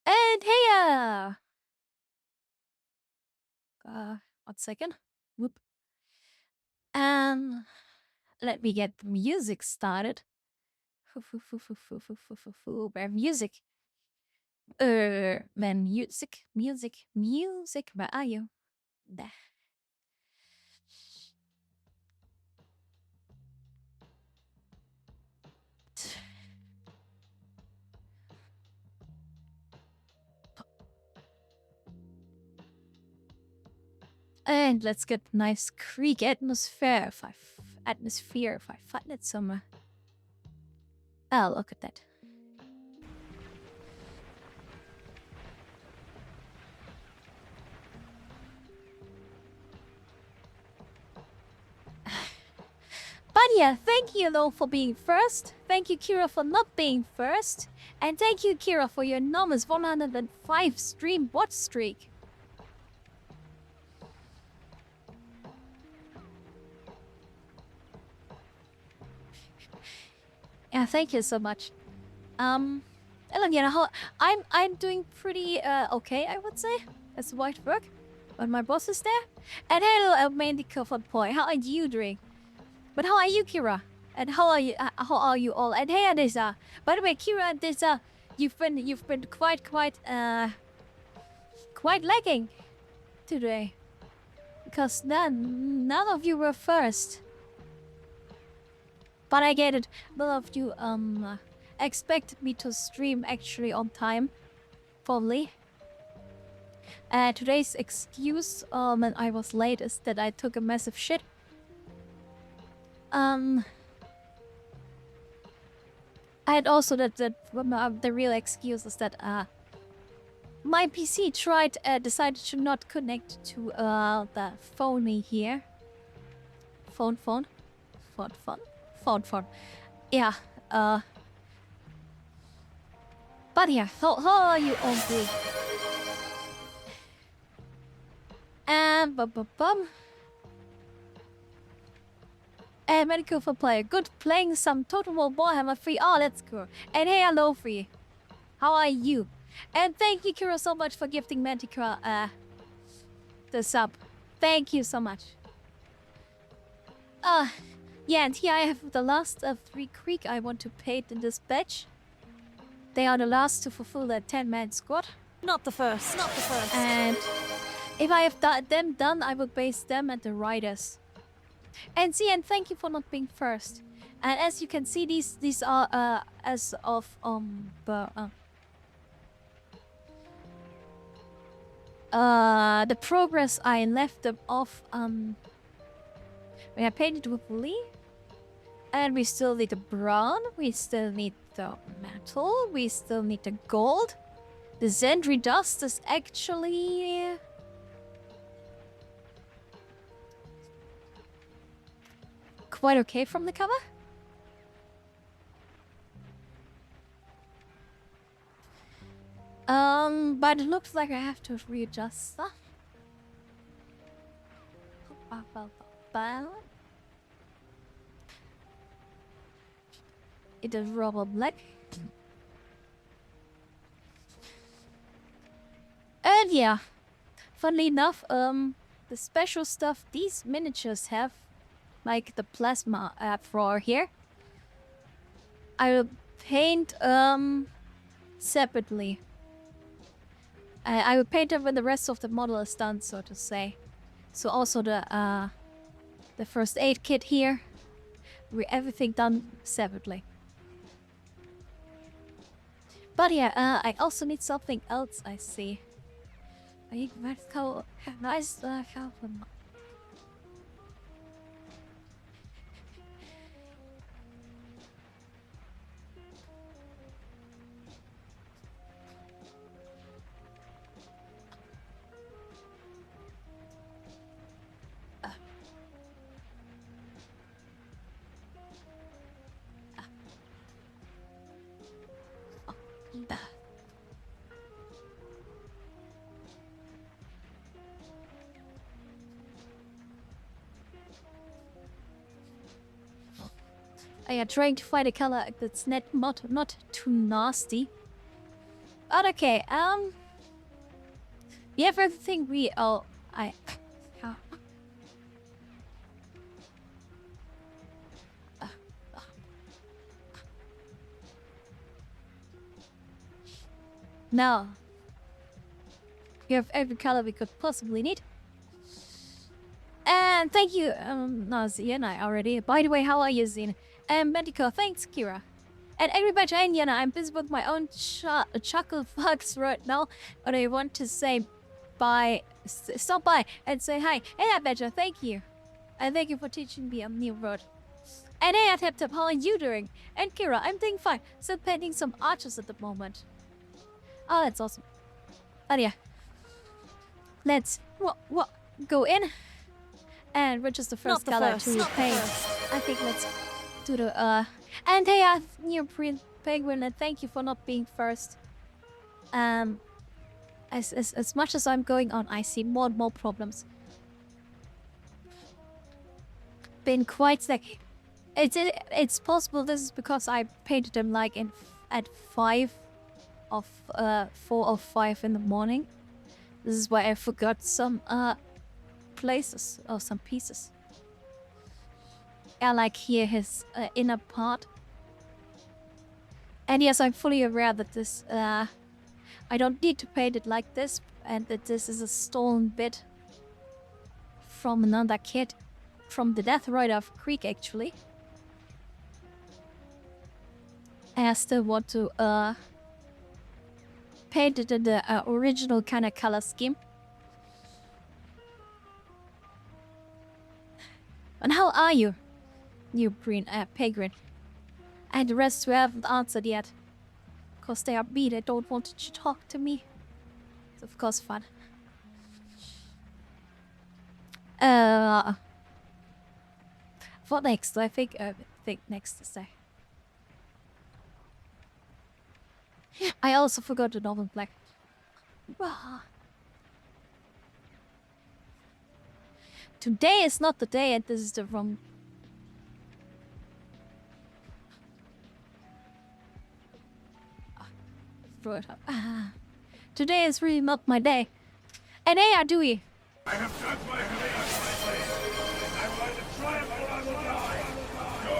And hey, 1 second. Whoop. And let me get the music started. Where music? Man, music. Where are you? There. And let's get nice Krieg atmosphere. If I find it somewhere. Oh, look at that. But yeah, thank you though for being first. Thank you, Kira, for not being first. And thank you, Kira, for your enormous 105 stream watch streak. Yeah, thank you so much. Elena, I'm doing pretty okay, I would say, as white work. But my boss is there. And hello, Mandico for Poi. How are you doing? But how are you, Kira? And how are you? How are you all? And hey, Adisa. By the way, Kira and Adisa, you've been quite lagging today because none of you were first. But I get it. None of you expected me to stream actually on time, probably. Today's excuse when I was late is that I took a massive shit. I had also the real excuse is that my PC decided to not connect to the phone here. Phone. Yeah. But yeah, how are you all doing? And And medical for player. Good playing some Total War Warhammer 3. Oh, let's go. And hey, hello, Free. How are you? And thank you, Kira, so much for gifting Manticra the sub. Thank you so much. Yeah, and here I have the last of 3 Krieg I want to paint in this batch. They are the last to fulfill the 10-man squad. Not the first. And if I have them done, I will base them at the riders. And see, and thank you for not being first. And as you can see, these are as of the progress I left them off when I painted with Lee. And we still need the brown, we still need the metal, we still need the gold. The Zendri dust is actually quite okay from the cover. But it looks like I have to readjust stuff. It is rubber black. And yeah, funnily enough, the special stuff these miniatures have, like the plasma floor here, I will paint separately. I will paint them when the rest of the model is done, so to say. So also the first aid kit here, everything done separately. But yeah, I also need something else, I see. Nice. I am trying to find a color that's not too nasty. Oh, okay. We have everything we how- No. We have every color we could possibly need. And thank you, no, Ziena already. By the way, how are you, Zine? Medico, thanks, Kira. And everybody, and Yana, I'm busy with my own chuckle fucks right now, but I want to say bye, stop by and say hi. Hey, Badger, thank you. And thank you for teaching me a new word. And hey, Tap Tap, how are you doing? And Kira, I'm doing fine. Still painting some arches at the moment. Oh, that's awesome. But yeah. Let's go in and register the first color to paint. I think let's do the and hey, new penguin, and thank you for not being first. As much as I'm going on, I see more and more problems. Been quite sick. It's possible this is because I painted them like at 4 or 5 in the morning. This is why I forgot some places or some pieces. I like here his inner part. And yes, I'm fully aware that this I don't need to paint it like this, and that this is a stolen bit from another kid, from the Death Rider of Krieg, actually. And I still want to paint it in the original kind of color scheme. And how are you, new Penguin? And the rest who haven't answered yet. Because they are beat, they don't want to talk to me. It's of course fun. What next? I think next is there. I also forgot the Northern Black. Today is not the day, and this is the wrong. Throw it up. Today is really not my day. And hey, Adui. I have done my I'm going to triumph or I will die. Go,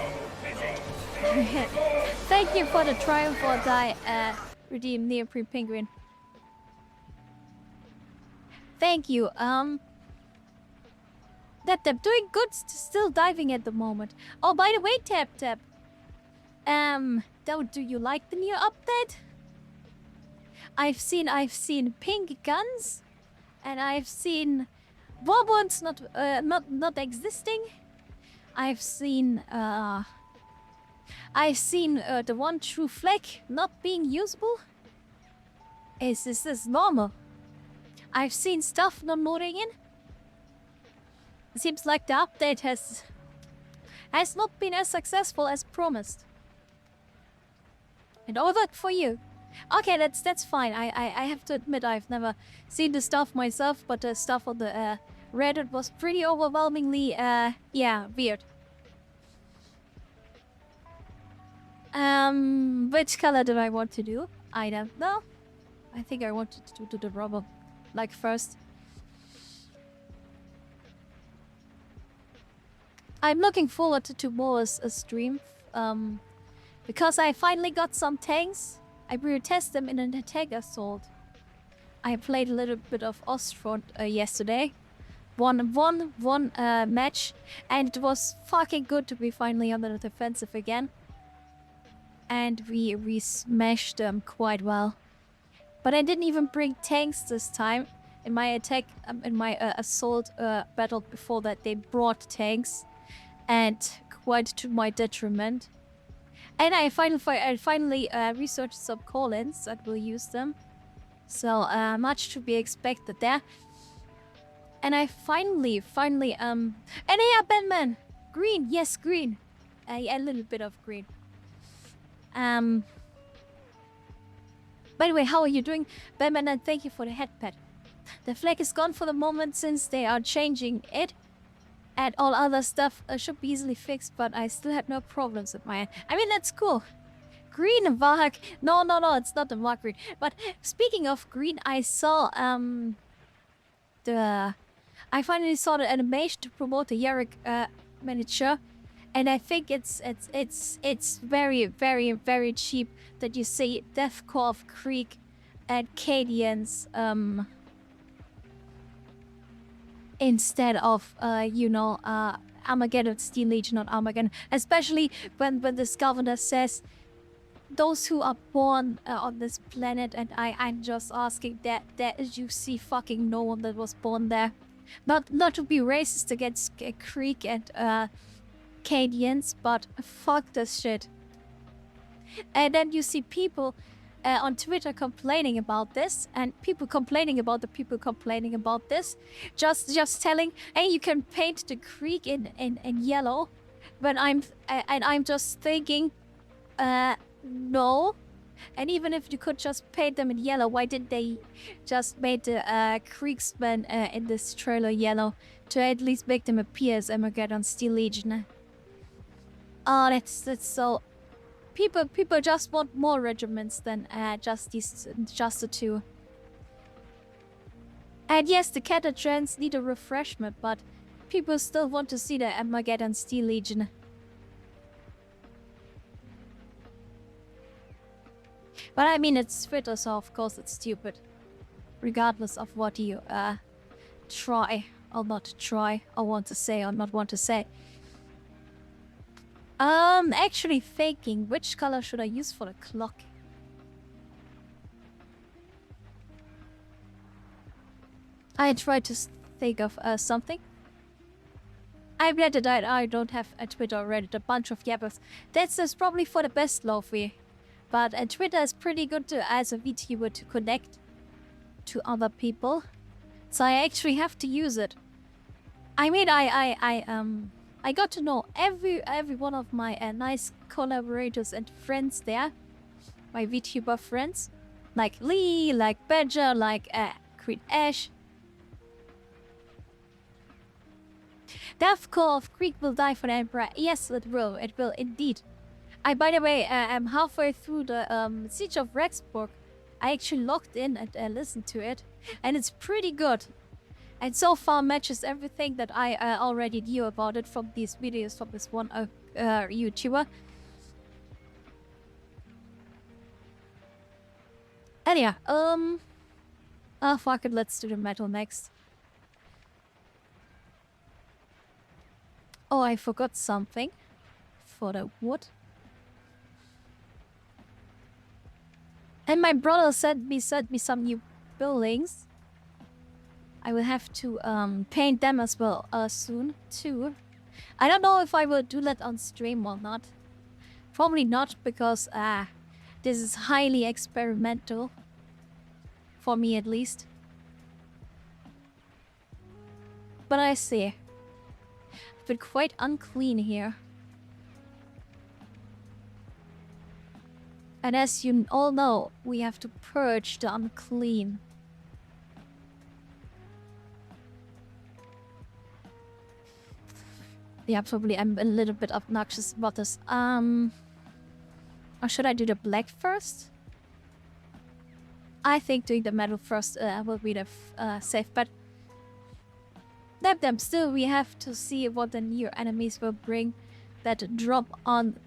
Thank you for the triumph or die, redeem Neoprene Penguin. Thank you. That doing good, still diving at the moment. Oh, by the way, Tap Tap. Do you like the new update? I've seen pink guns, and I've seen warbonds not existing. I've seen the one true flag not being usable. Is this normal? I've seen stuff not loading in. It seems like the update has not been as successful as promised. And all that for you. Okay, that's fine. I have to admit I've never seen the stuff myself, but the stuff on the Reddit was pretty overwhelmingly yeah, weird. Which color do I want to do? I don't know. I think I wanted to do the rubber like first. I'm looking forward to tomorrow's stream because I finally got some tanks. I retest them in an attack assault. I played a little bit of Ostfront yesterday. Won match, and it was fucking good to be finally on the defensive again. And we smashed them quite well. But I didn't even bring tanks this time. In my attack, in my assault battle before that, they brought tanks, and quite to my detriment. And I finally researched some call-ins that will use them. So much to be expected there. And I finally and yeah, Batman, green, yes, green, a little bit of green. By the way, how are you doing, Batman? And thank you for the headpad. The flag is gone for the moment since they are changing it. And all other stuff should be easily fixed, but I still had no problems with my end. I mean, that's cool. green Varg. No, it's not the Varg green. But speaking of green, I saw I finally saw the animation to promote the Yarrick miniature, and I think it's very, very, very cheap that you see Deathcore of Krieg and Cadians instead of Armageddon Steel Legion, not Armageddon. Especially when this governor says those who are born on this planet, and I'm just asking that you see fucking no one that was born there. Not to be racist against Krieg and Cadians, but fuck this shit. And then you see people on Twitter complaining about this, and people complaining about the people complaining about this, just telling, hey, you can paint the Krieg in yellow, when I'm just thinking, no. And even if you could just paint them in yellow, why didn't they just make the Kriegsmen in this trailer yellow to at least make them appear as Armageddon Steel Legion? Oh, that's so. People just want more regiments than just the two. And yes, the Catagans need a refreshment, but people still want to see the Armageddon Steel Legion. But I mean, it's Twitter, so of course it's stupid. Regardless of what you try or not try, or want to say or not want to say. Actually thinking, which color should I use for the clock? I tried to think of something. I'm glad that I don't have a Twitter already, a bunch of yappers. That's probably for the best, Lofi. But Twitter is pretty good as a VTuber to connect to other people. So I actually have to use it. I mean, I got to know every one of my nice collaborators and friends there. My VTuber friends. Like Lee, like Badger, like Creed Ash. Deathcore of Krieg will die for the Emperor. Yes, it will indeed. By the way, I'm halfway through the Siege of Rexburg. I actually logged in and listened to it, and it's pretty good. And so far matches everything that I already knew about it from these videos from this one YouTuber. And yeah, fuck it, let's do the metal next. Oh, I forgot something for the wood. And my brother sent me some new buildings. I will have to paint them as well soon too. I don't know if I will do that on stream or not. Probably not, because this is highly experimental. For me at least. But I see. It's been quite unclean here. And as you all know, we have to purge the unclean. Yeah, probably I'm a little bit obnoxious about this. Or should I do the black first? I think doing the metal first will be the safe bet. Damn, still we have to see what the new enemies will bring that drop on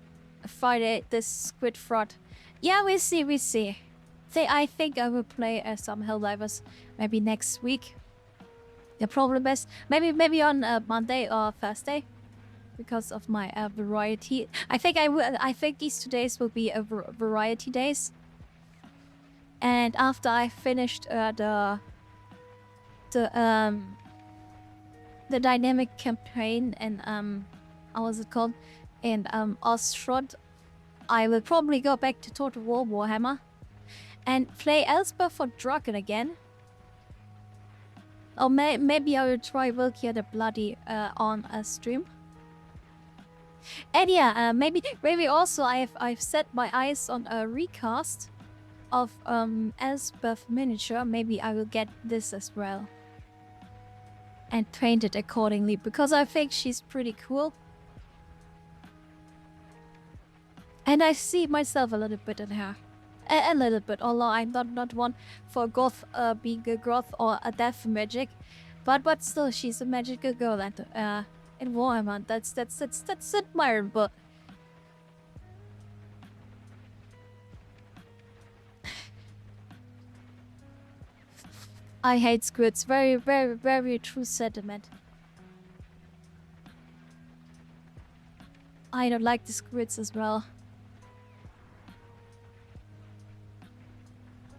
Friday, this Squid Fraud. Yeah, we see. I think I will play some Helldivers maybe next week. The problem is maybe on Monday or Thursday, because of my variety. I think these 2 days will be a variety days. And after I finished the dynamic campaign and how was it called, in Ostrod, I will probably go back to Total War Warhammer and play Elspeth for Draken again. Or maybe I will try Wilkia the Bloody on a stream. And yeah, maybe also I've set my eyes on a recast of Elspeth miniature. Maybe I will get this as well and paint it accordingly, because I think she's pretty cool. And I see myself a little bit in her. A little bit, although I'm not one for goth, being a goth or a death magic. But still, she's a magical girl and in Warhammer. That's admirable. I hate squids. Very, very, very true sentiment. I don't like the squids as well.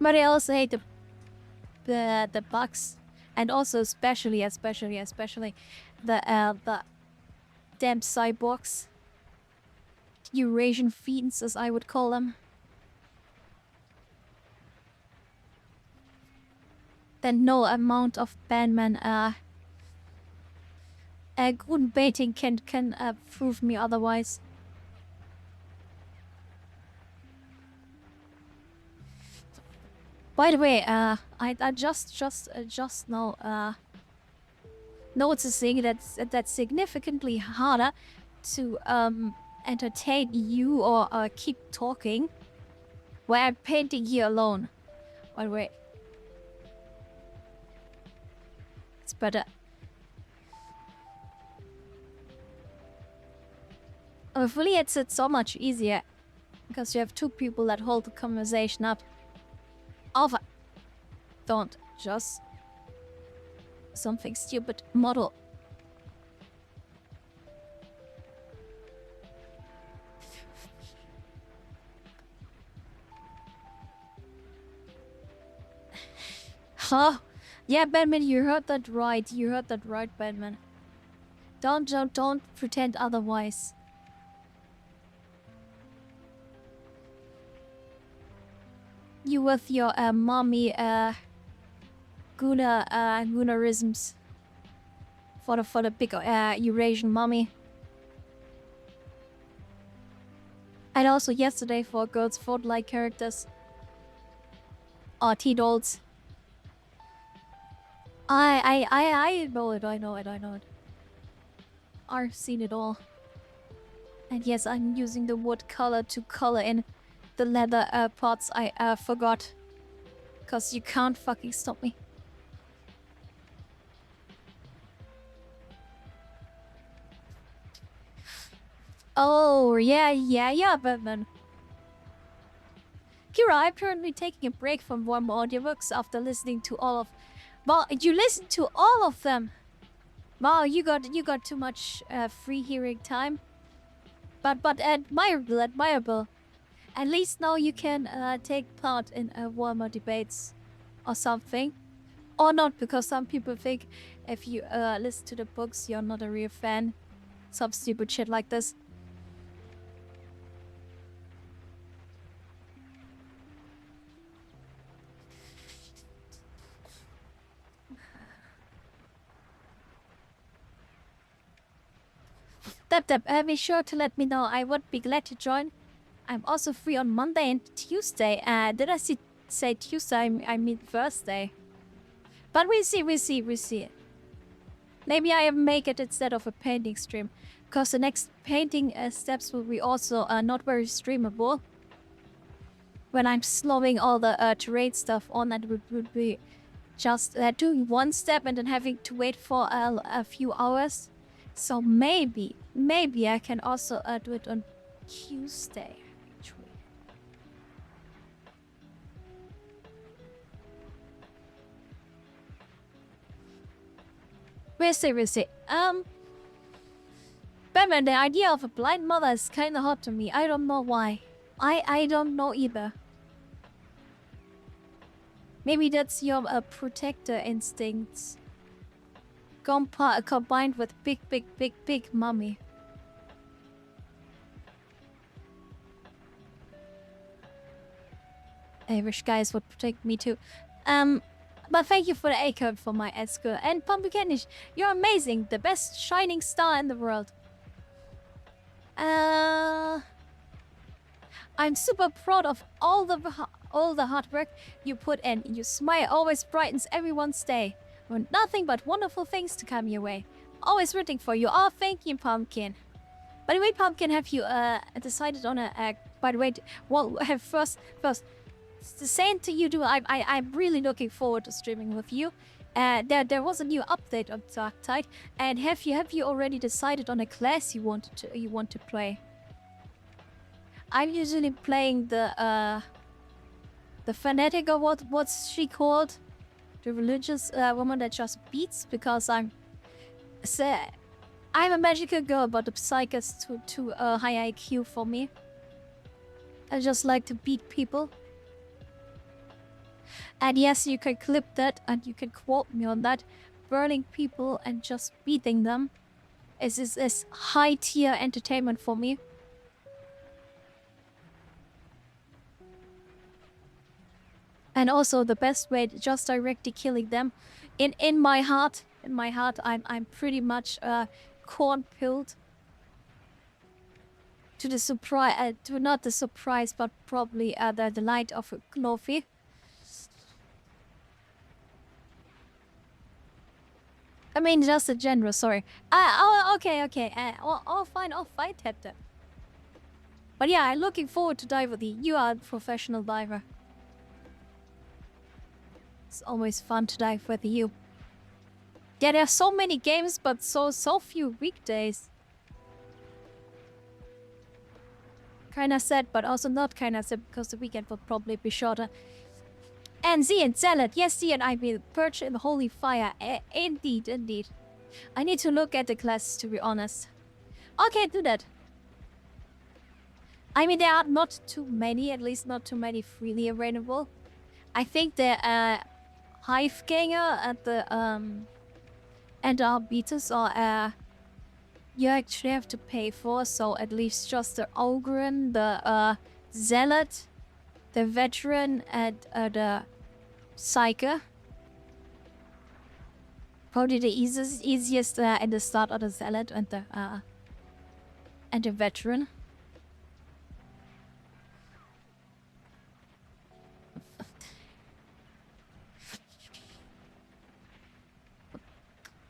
But I also hate the bugs, and also especially the damn cyborgs, Eurasian fiends as I would call them. Then no amount of Bandman good baiting can prove me otherwise. By the way, I just now noticing that's significantly harder to entertain you or keep talking while I'm painting here alone. By the way, it's better. Hopefully it's so much easier because you have two people that hold the conversation up. Alpha, don't just something stupid model. Huh? Yeah, Batman, you heard that right. You heard that right, Batman. Don't pretend otherwise. You with your mommy Goonerisms for the big Eurasian mommy. And also yesterday for girls Fortnite characters. Or T-dolls. I know it, I know it. I've seen it all. And yes, I'm using the wood color to color in the leather parts I forgot. Cause you can't fucking stop me. Oh, yeah, Batman. Kira, I'm currently taking a break from warm audiobooks after listening to all of... Well, you listened to all of them! Wow, you got too much free hearing time. But admirable. At least now you can take part in warmer debates or something. Or not, because some people think if you listen to the books, you're not a real fan. Some stupid shit like this. Deb, be sure to let me know. I would be glad to join. I'm also free on Monday and Tuesday. Did I say Tuesday? I mean Thursday. But we see. Maybe I make it instead of a painting stream. Because the next painting steps will be also not very streamable. When I'm slowing all the terrain stuff on, that would be just doing one step and then having to wait for a few hours. So maybe I can also do it on Tuesday, actually. We'll see. Batman, the idea of a blind mother is kinda hot to me. I don't know why. I don't know either. Maybe that's your protector instincts. Combined with big mommy. I wish guys would protect me too. But thank you for the A-code for my Esker. And Pumpkinish, you're amazing. The best shining star in the world. I'm super proud of all the hard work you put in. Your smile always brightens everyone's day. With nothing but wonderful things to come your way. Always rooting for you. Oh, thank you, Pumpkin. By the way, Pumpkin, have you decided on a By the way, well, first, the same to you do. I'm really looking forward to streaming with you. There was a new update on Dark Tide, and have you already decided on a class you want to play? I'm usually playing the fanatic, or what's she called? The religious woman that just beats, because I'm a magical girl, but the psych is too high IQ for me. I just like to beat people. And yes, you can clip that and you can quote me on that. Burning people and just beating them is high tier entertainment for me. And also the best way, just directly killing them. In my heart, I'm pretty much corn-pilled. To the surprise, to not the surprise, but probably the light of Glofi. I mean, just a general, sorry. Okay. Fine, I'll fight at them. But yeah, I'm looking forward to dive with you. You are a professional diver. It's always fun to dive with you. Yeah, there are so many games, but so few weekdays. Kinda sad, but also not kinda sad, because the weekend will probably be shorter. And Z and Zealot, yes, Z and I will perch in the holy fire. Indeed. I need to look at the classes, to be honest. Okay, do that. I mean, there are not too many, at least not too many freely available. I think the Hiveganger at the and our beaters are you actually have to pay for, so at least just the Ogren, the Zealot, the Veteran, and the Psyker. Probably the easiest in the start are the Zealot and the Veteran.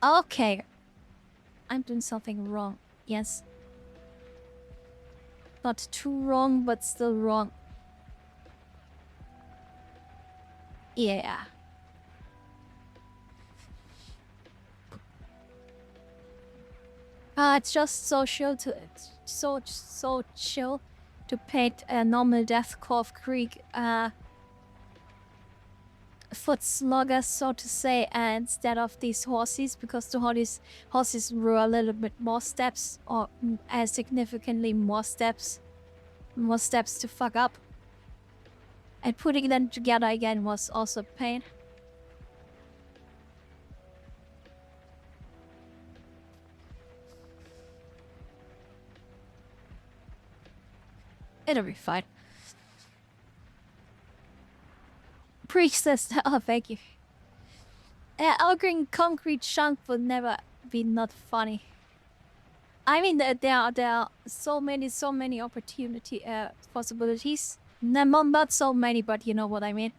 Okay. I'm doing something wrong. Yes. Not too wrong, but still wrong. Yeah. It's just so chill so chill to paint a normal deathcore of Krieg foot sluggers, so to say, instead of these horses, because the horses were a little bit more steps, or significantly more steps to fuck up. And putting them together again was also a pain. It'll be fine. Priestess, oh, thank you. Ogring concrete chunk will never be not funny. I mean, there are so many opportunity possibilities. Not so many, but you know what I mean.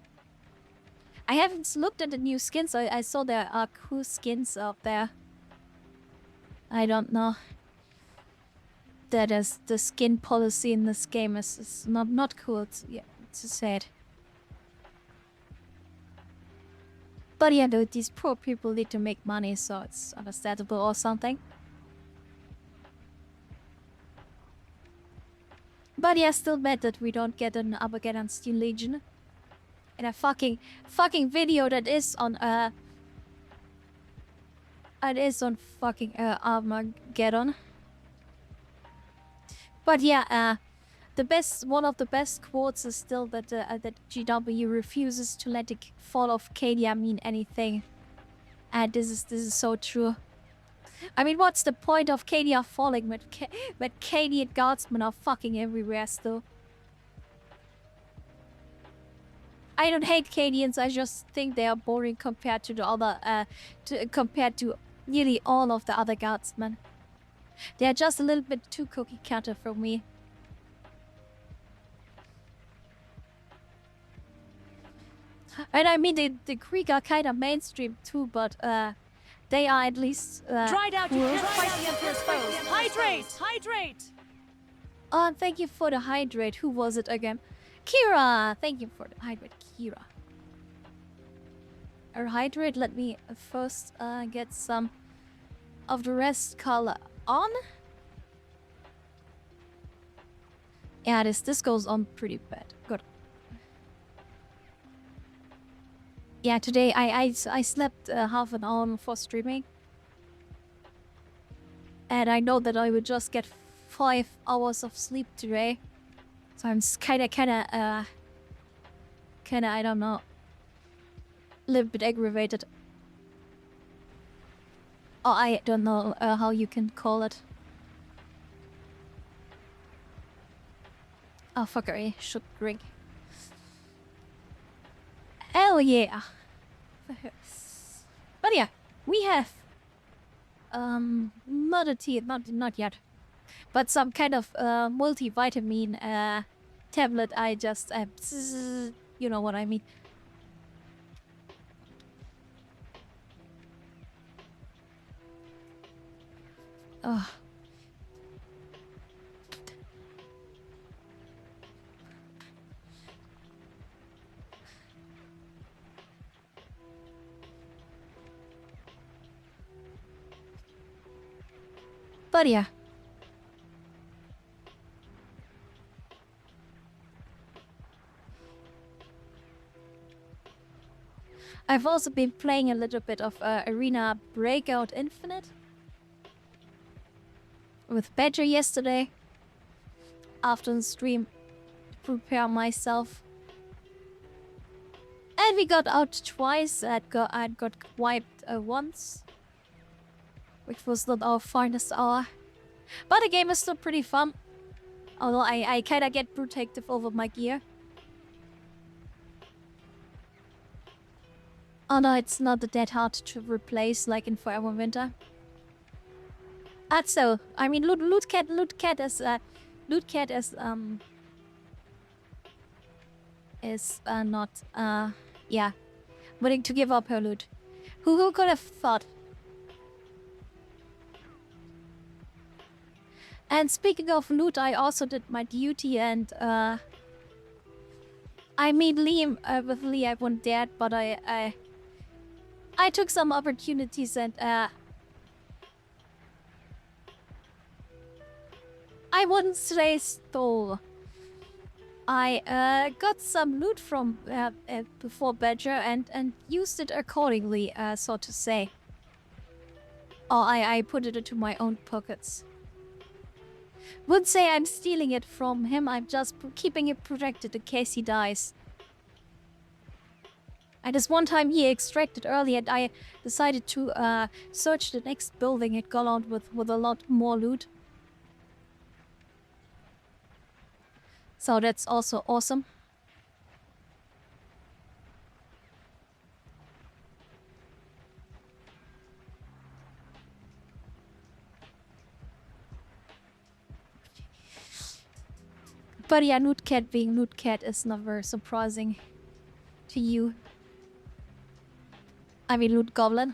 I haven't looked at the new skins. I saw there are cool skins out there. I don't know. That is the skin policy in this game is not cool. Yeah, it's sad. But yeah, these poor people need to make money, so it's understandable or something. But yeah, still mad that we don't get an Armageddon Steel Legion. In a fucking video that is on fucking Armageddon. But yeah, one of the best quotes is still that that GW refuses to let the fall of Cadia mean anything, and this is so true. I mean, what's the point of Cadia falling when Cadian guardsmen are fucking everywhere still? I don't hate Cadians. I just think they are boring compared to the other compared to nearly all of the other guardsmen. They are just a little bit too cookie cutter for me. And I mean, the Krieg are kind of mainstream too, but they are at least Dried out, cool. you can't fight the Emperor's foes. Hydrate! Hydrate! Thank you for the hydrate. Who was it again? Kira! Thank you for the hydrate, Kira. Our hydrate, let me first get some of the rest color on. Yeah, this goes on pretty bad. Good. Yeah, today I slept half an hour before streaming. And I know that I would just get 5 hours of sleep today. So I'm kinda, I don't know, a little bit aggravated. Or I don't know how you can call it. Oh, fucker, I should drink. Hell yeah! But yeah, we have mother tea, not yet, but some kind of multivitamin tablet. I just you know what I mean. Ugh. But yeah. I've also been playing a little bit of Arena Breakout Infinite with Badger yesterday after the stream to prepare myself. And we got out twice. I'd got wiped once, which was not our finest hour. But the game is still pretty fun. Although I kinda get protective over my gear. Oh no, it's not that hard to replace like in Forever Winter. So, I mean, Loot Cat is not yeah, willing to give up her loot. Who could have thought? And speaking of loot, I also did my duty and I mean Liam with Lee I wouldn't dare, but I took some opportunities and I wouldn't say stole. I got some loot from before Badger and used it accordingly, so to say. Or I put it into my own pockets. Wouldn't say I'm stealing it from him, I'm just keeping it protected in case he dies. And this one time he extracted early and I decided to search the next building and got out with a lot more loot. So that's also awesome. But yeah, Loot Cat being Loot Cat is never surprising to you. I mean, Loot Goblin.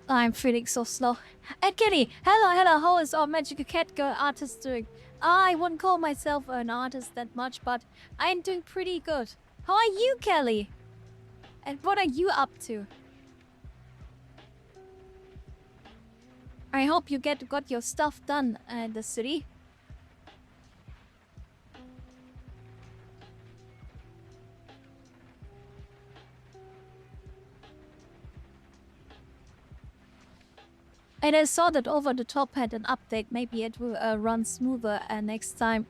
I'm feeling so slow. And Kenny, hello, how is our magical Catgirl artist doing? I wouldn't call myself an artist that much, but I'm doing pretty good. How are you, Kelly? And what are you up to? I hope you got your stuff done in the city. And I saw that Over the Top had an update. Maybe it will run smoother next time.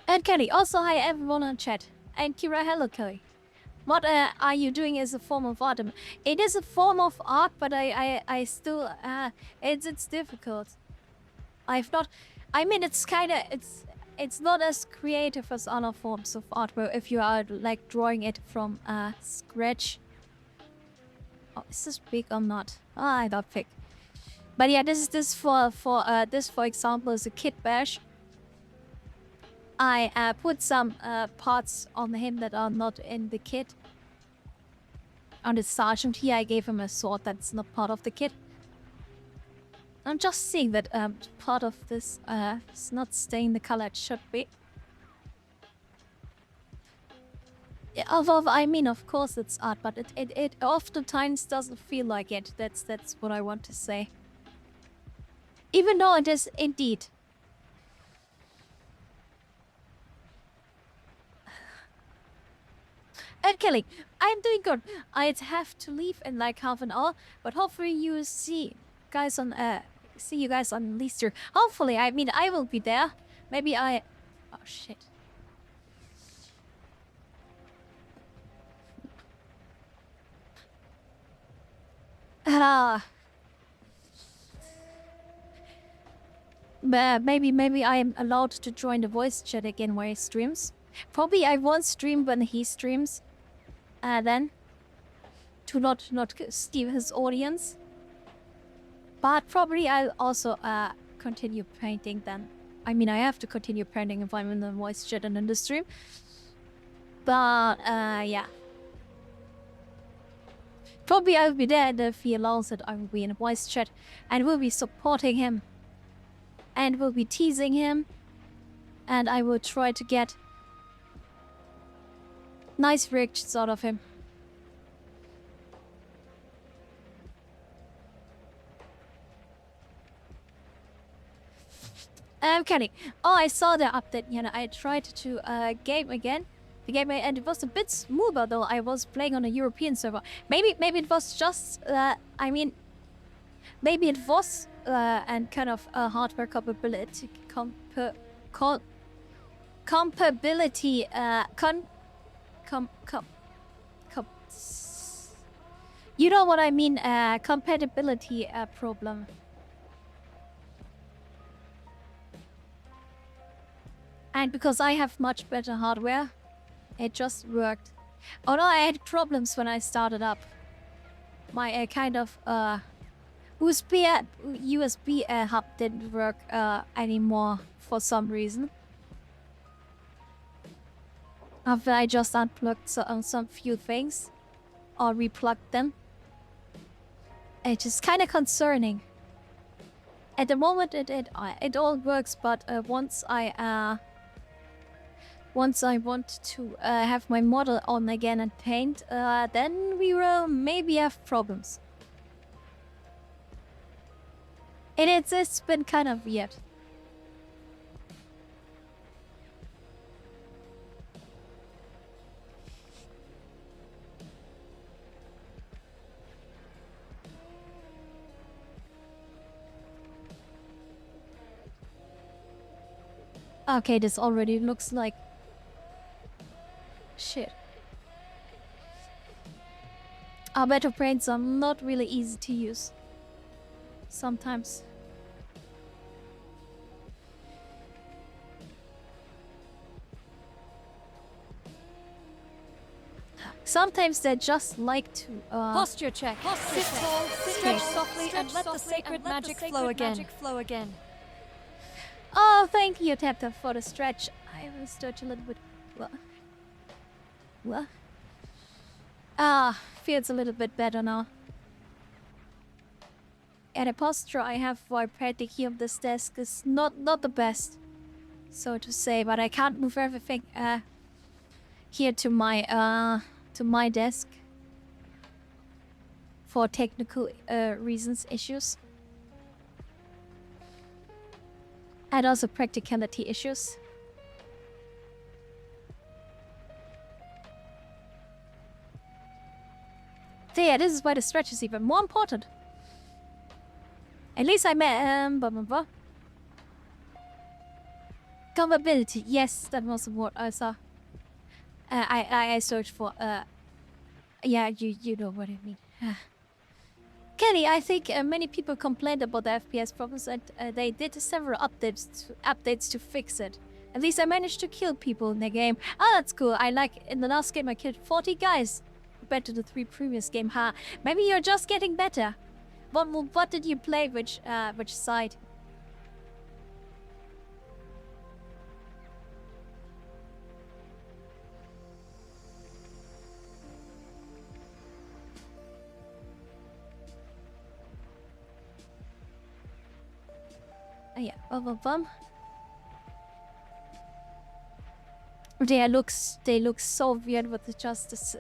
And Kelly, also hi everyone on chat. And Kira, hello Kelly. What are you doing as a form of art? It is a form of art, but I still it's difficult. I've not. I mean, it's it's not as creative as other forms of art where if you are like drawing it from scratch. Oh, is this big or not? Ah, I thought big. But yeah, this for example is a kit bash. I put some parts on him that are not in the kit. On the sergeant here, I gave him a sword that's not part of the kit. I'm just seeing that part of this is not staying the color it should be. Yeah, although I mean, of course it's art, but it oftentimes doesn't feel like it. That's what I want to say. Even though it is indeed. And Kelly, I'm doing good. I'd have to leave in like half an hour, but hopefully you see you guys on Easter. Hopefully, I mean I will be there. Maybe I. Oh shit. Maybe I am allowed to join the voice chat again where he streams. Probably I won't stream when he streams. Then to not steal his audience. But probably I'll also continue painting then. I mean I have to continue painting if I'm in the voice chat and in the stream. But yeah. Probably I'll be there if he allows it. I will be in a voice chat and will be supporting him. And will be teasing him. And I will try to get nice reactions out of him. Kenny. Oh, I saw the update. You know, I tried to game again. The game and it was a bit smoother though. I was playing on a European server. Maybe it was just. I mean, maybe it was and kind of hardware compatibility compatibility you know what I mean, compatibility problem. And because I have much better hardware, it just worked. Although I had problems when I started up. My kind of USB hub didn't work anymore for some reason. After I just unplugged some few things or replugged them. It's just kind of concerning. At the moment it all works, but once I want to have my model on again and paint, then we will maybe have problems. It's been kind of weird. Okay, this already looks like shit. Our better brains are not really easy to use. Sometimes. Sometimes they just like to posture check. Sit tall, stretch softly, and let the sacred magic flow again. Oh, thank you, Tapta, for the stretch. I will stretch a little bit. What? Ah, feels a little bit better now. And the posture I have for painting here on this desk is not the best, so to say. But I can't move everything here to my desk for technical reasons, issues. And also practicality issues. So yeah, this is why the stretch is even more important. At least I met compatibility. Yes, that was the word I saw. I searched for yeah, you know what I mean. Kelly, I think many people complained about the FPS problems and they did several updates to fix it. At least I managed to kill people in the game. Oh, that's cool. I like, in the last game I killed 40 guys. Compared to the 3 previous game. Ha, maybe you're just getting better. What did you play? Which side? Oh yeah, bum. They look so weird with just this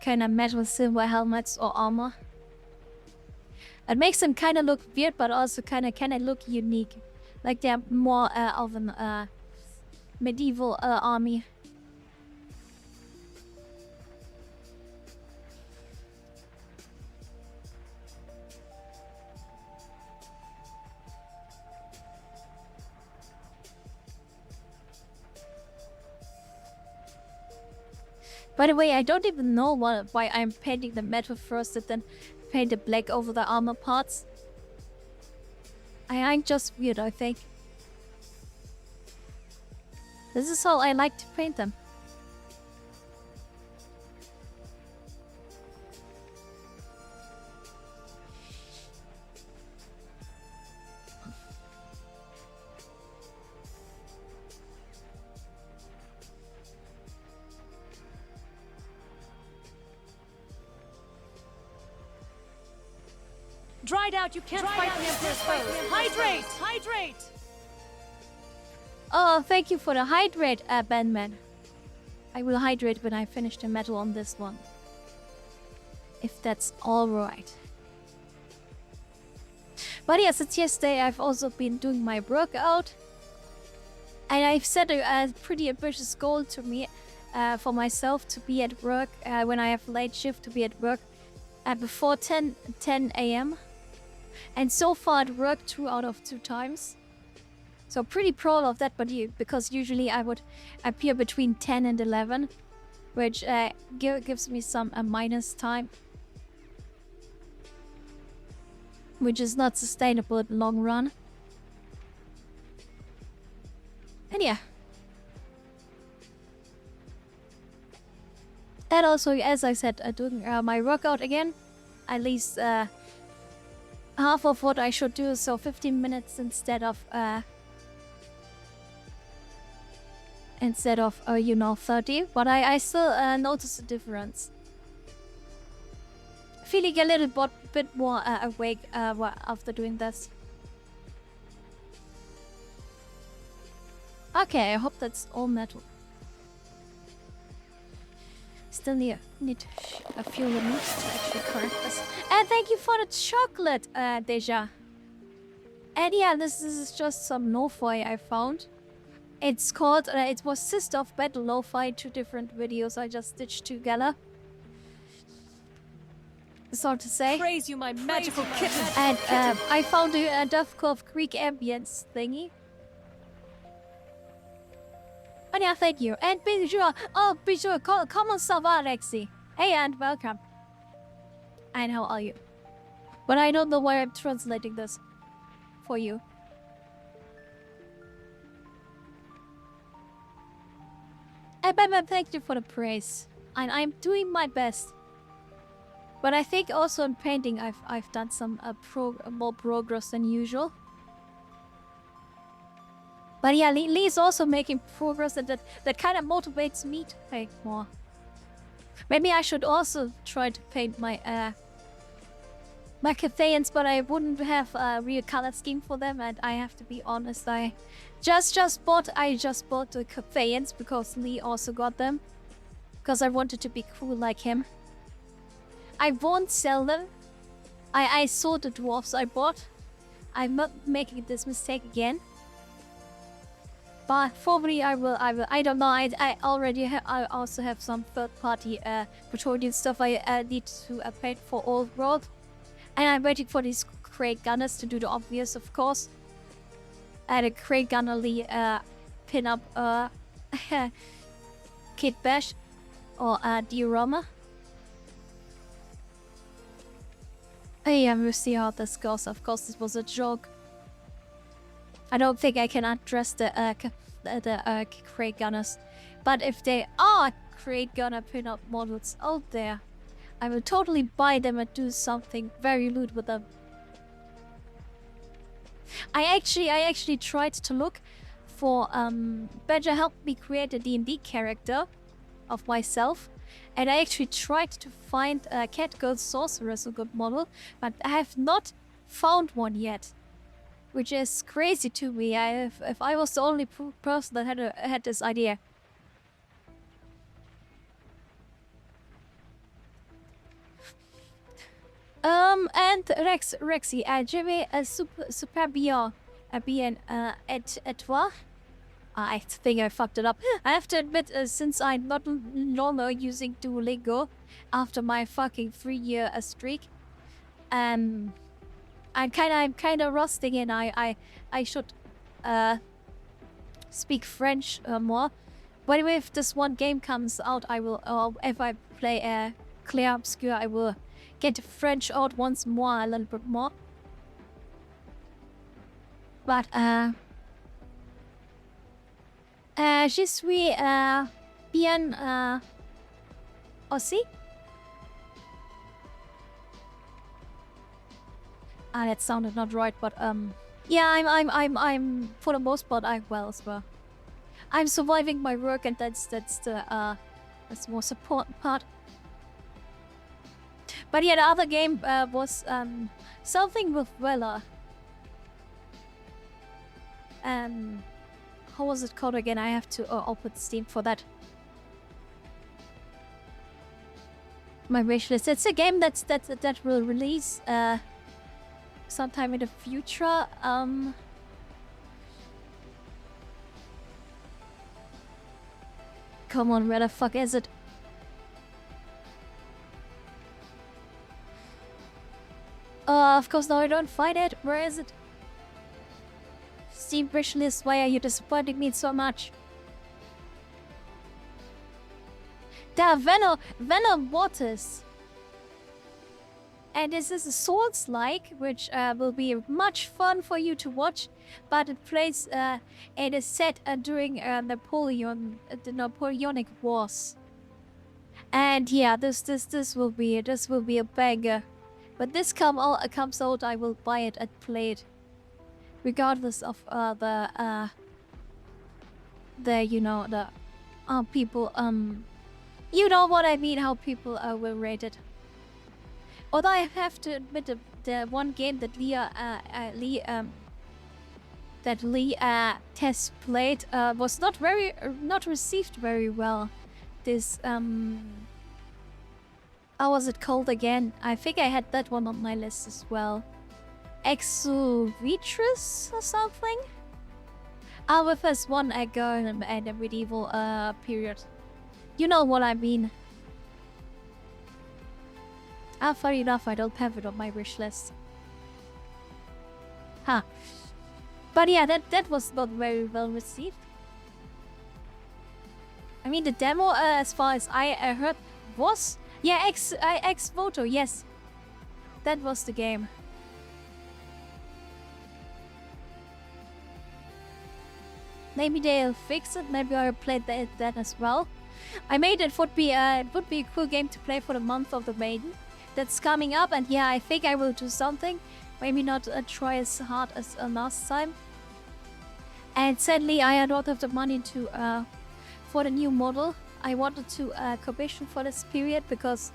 kind of metal silver helmets or armor. It makes them kind of look weird, but also kind of look unique, like they're more of an medieval army. By the way, I don't even know why I'm painting the metal first and then paint the black over the armor parts. I'm just weird, I think. This is how I like to paint them. Dried out, you can't fight the Emperor's foes. Hydrate! Hydrate! Oh, thank you for the hydrate, Bandman. I will hydrate when I finish the metal on this one. If that's alright. But yeah, since yesterday I've also been doing my workout. And I've set a pretty ambitious goal to me, for myself to be at work, when I have late shift to be at work before 10 a.m. And so far it worked 2 out of 2 times. So pretty proud of that, because usually I would appear between 10 and 11, which gives me some minus time, which is not sustainable in the long run. And yeah. And also, as I said, doing my workout again, at least half of what I should do, so 15 minutes instead of 30. But I still notice a difference. Feeling a little bit more awake after doing this. Okay, I hope that's all metal. Still need a few minutes to actually correct this. And thank you for the chocolate, Deja. And yeah, this is just some lo-fi I found. It's called, it was Sister of Battle Lo-Fi, 2 different videos I just stitched together. So to say. Praise you, my magical kitten. And I found a Deathcore of Krieg ambience thingy. Oh yeah, thank you. And be sure, comment ça va, Alexi. Hey, and welcome. And how are you? But I don't know why I'm translating this for you. And Batman, thank you for the praise. And I'm doing my best. But I think also in painting I've done some more progress than usual. But yeah, Lee's also making progress, and that kind of motivates me to paint more. Maybe I should also try to paint my my Cathayans, but I wouldn't have a real color scheme for them, and I have to be honest, I just bought the Cathayans because Lee also got them. Because I wanted to be cool like him. I won't sell them. I sold the dwarfs I bought. I'm not making this mistake again. But probably I will. I don't know. I also have some third-party petroleum stuff I need to paint for Old World, and I'm waiting for these Krieg gunners to do the obvious, of course. And a Krieg gunnerly pin up Kid Bash or Diorama. Yeah, we'll see how this goes. Of course, this was a joke. I don't think I can address the the Krieg gunners. But if they are Krieg gunner pinup models out there, I will totally buy them and do something very lewd with them. I actually tried to look for better help me create a D&D character of myself, and I actually tried to find a Catgirl sorcerer as a good model, but I have not found one yet, which is crazy to me. If I was the only person that had this idea. And Rexy, je vais super bien et toi? I think I fucked it up. I have to admit, since I'm not longer using Duolingo after my fucking 3-year streak, I'm kind of rusting, and I should speak French more. But anyway, if this one game comes out, I will. If I play Clair Obscur, I will get French out once more, a little bit more. But je suis bien aussi. That sounded not right, but yeah, I'm for the most part I'm well as well. I'm surviving my work, and that's the most important part. But yeah, the other game was something with Vela. How was it called again? I have to open Steam for that. My wish list. It's a game that will release sometime in the future. Come on, where the fuck is it? Of course, no, I don't find it. Where is it? Steam wish list, why are you disappointing me so much? Da, Venom Waters. And this is a Souls-like, which will be much fun for you to watch, but it plays it is set during the Napoleonic Wars. And yeah, this will be a banger. But this comes out, I will buy it and play it, regardless of the people you know what I mean, how people will rate it. Although I have to admit, the one game that Lee test played was not received very well. This how was it called again? I think I had that one on my list as well. Exovitrus or something? With us one girl and a medieval period. You know what I mean. Funny enough, I don't have it on my wish list. Huh. But yeah, that was not very well received. I mean, the demo, as far as I heard, was... Yeah, Ex Voto, yes. That was the game. Maybe they'll fix it. Maybe I'll play that as well. I made it would be a cool game to play for the month of the Maiden. That's coming up, and yeah, I think I will do something. Maybe not try as hard as last time. And sadly, I don't have the money to for the new model. I wanted to commission for this period because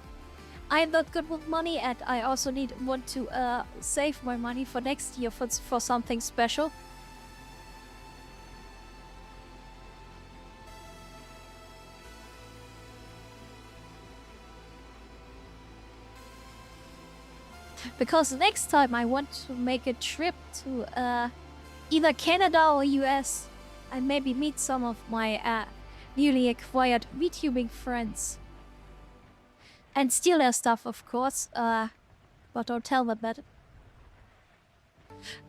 I'm not good with money, and I also want to save my money for next year for something special. Because next time I want to make a trip to either Canada or US and maybe meet some of my newly acquired VTubing friends. And steal their stuff, of course, but don't tell them that.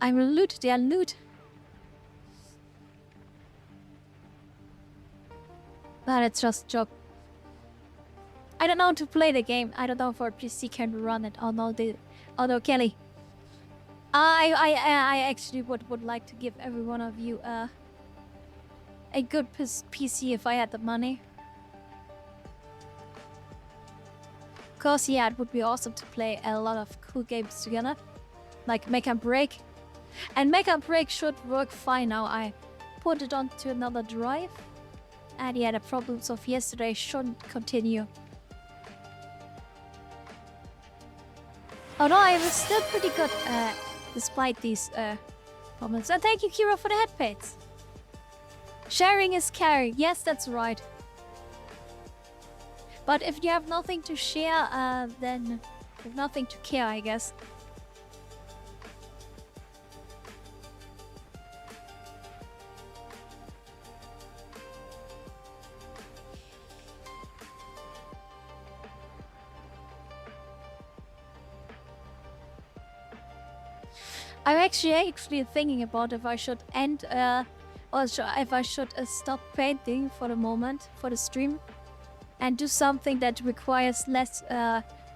I'm loot, they are loot. But it's just a joke. I don't know how to play the game. I don't know if our PC can run it. Although Kelly, I actually would like to give every one of you a good PC if I had the money. Of course, yeah, it would be awesome to play a lot of cool games together, like Make and Break. And Make and Break should work fine now. I put it onto another drive, and yeah, the problems of yesterday shouldn't continue. Although I was still pretty good despite these problems. And thank you, Kira, for the head paints. Sharing is caring. Yes, that's right. But if you have nothing to share, then you have nothing to care, I guess. I'm actually thinking about if I should end or if I should stop painting for the moment for the stream and do something that requires less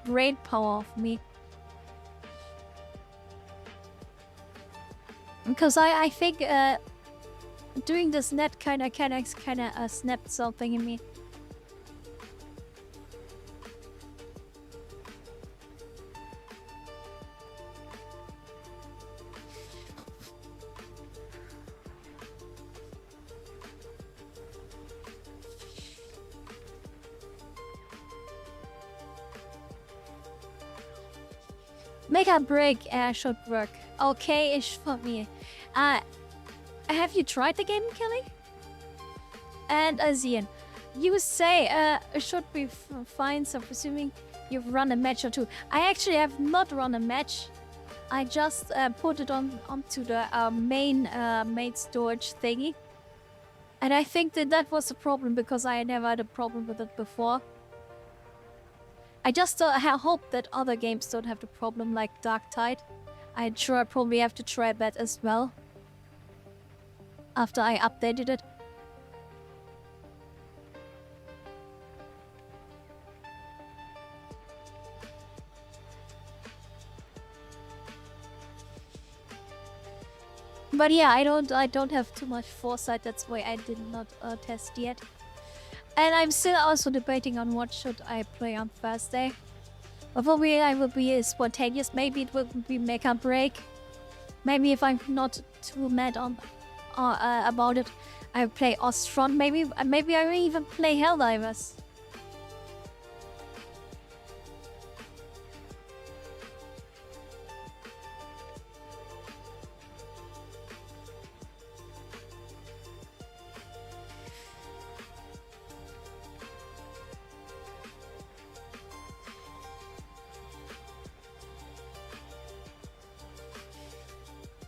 brain power of me. Because I think doing this net kind of snapped something in me. Make a break should work. Okay-ish for me. Have you tried the game, Kelly? And Azian, you say it should be fine, so presuming you've run a match or two. I actually have not run a match. I just put it onto the main storage thingy. And I think that was a problem because I never had a problem with it before. I just hope that other games don't have the problem like Dark Tide. I'm sure I probably have to try that as well. After I updated it. But yeah, I don't have too much foresight, that's why I did not test yet. And I'm still also debating on what should I play on Thursday. But probably I will be spontaneous. Maybe it will be Make and Break. Maybe if I'm not too mad on about it, I will play Ostfront. Maybe I will even play Helldivers.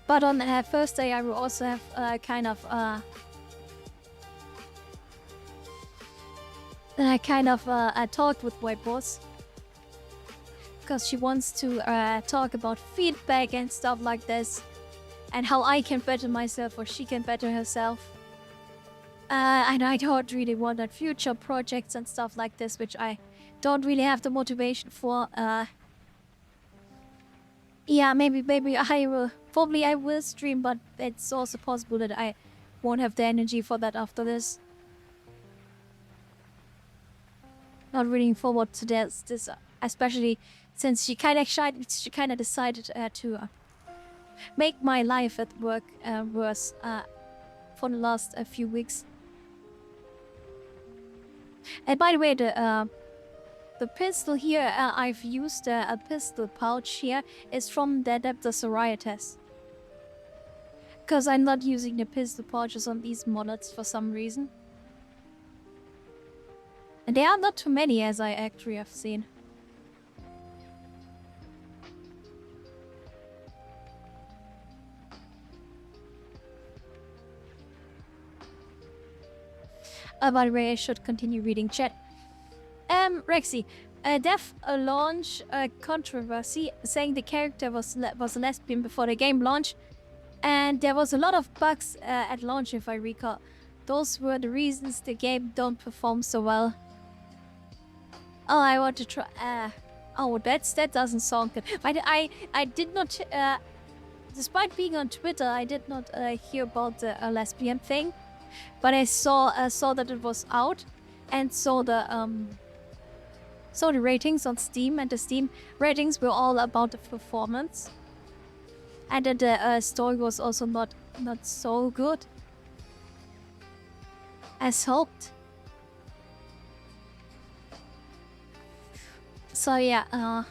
But on Thursday, I will also have kind of a talk with White Boss. Because she wants to talk about feedback and stuff like this. And how I can better myself or she can better herself. And I don't really want that future projects and stuff like this, which I don't really have the motivation for. Yeah, maybe I will. Probably I will stream, but it's also possible that I won't have the energy for that after this. Not looking forward to this especially since she kind of decided to make my life at work worse for the last few weeks. And by the way, the pistol here, I've used a pistol pouch here, is from the Adapter Sororitas. Because I'm not using the pistol pouches on these models for some reason. And there are not too many, as I actually have seen. By the way, I should continue reading chat. Rexy, Dev launch controversy saying the character was a lesbian before the game launch, and there was a lot of bugs at launch, if I recall. Those were the reasons the game don't perform so well. Oh, I want to try. Oh, that doesn't sound good. But I did not. Despite being on Twitter, I did not hear about the lesbian thing. but I saw that it was out, and saw the ratings on Steam, and the Steam ratings were all about the performance, and that the story was also not so good as hoped. So yeah,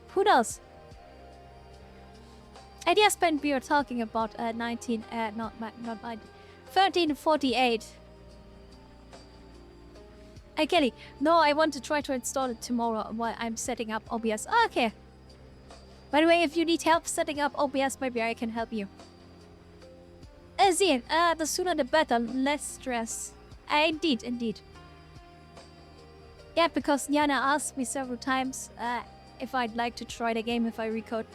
who knows? And yes, Ben, we are talking about 1348. Hey Kelly, no, I want to try to install it tomorrow while I'm setting up OBS. Okay. By the way, if you need help setting up OBS, maybe I can help you. Zian, the sooner the better, less stress. Indeed. Yeah, because Yana asked me several times if I'd like to try the game if I record.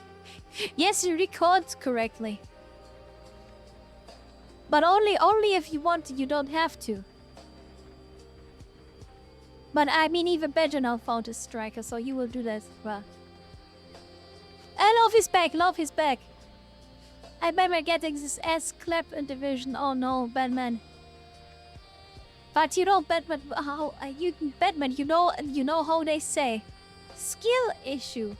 Yes, you record correctly. But only if you want to, you don't have to. But I mean, even better now found a striker, so you will do that as well. Love is back. I remember getting this ass clap in Division. Oh no, Batman. But you know, Batman, you know how they say, skill issue.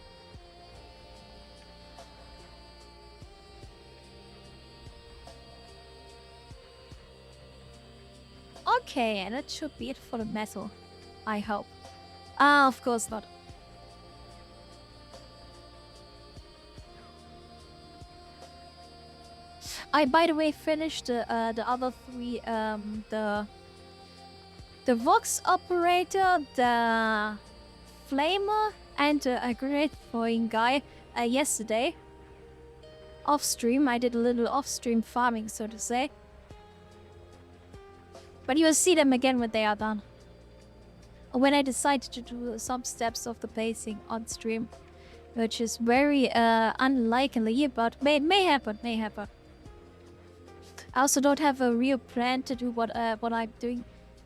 Okay, and that should be it for the metal, I hope. Of course not. I, by the way, finished the other three, the Vox Operator, the Flamer, and a grenade throwing guy yesterday. Off stream, I did a little off stream farming, so to say. But you will see them again when they are done. When I decided to do some steps of the pacing on stream, which is very unlikely, but may happen. I also don't have a real plan to do what I'm doing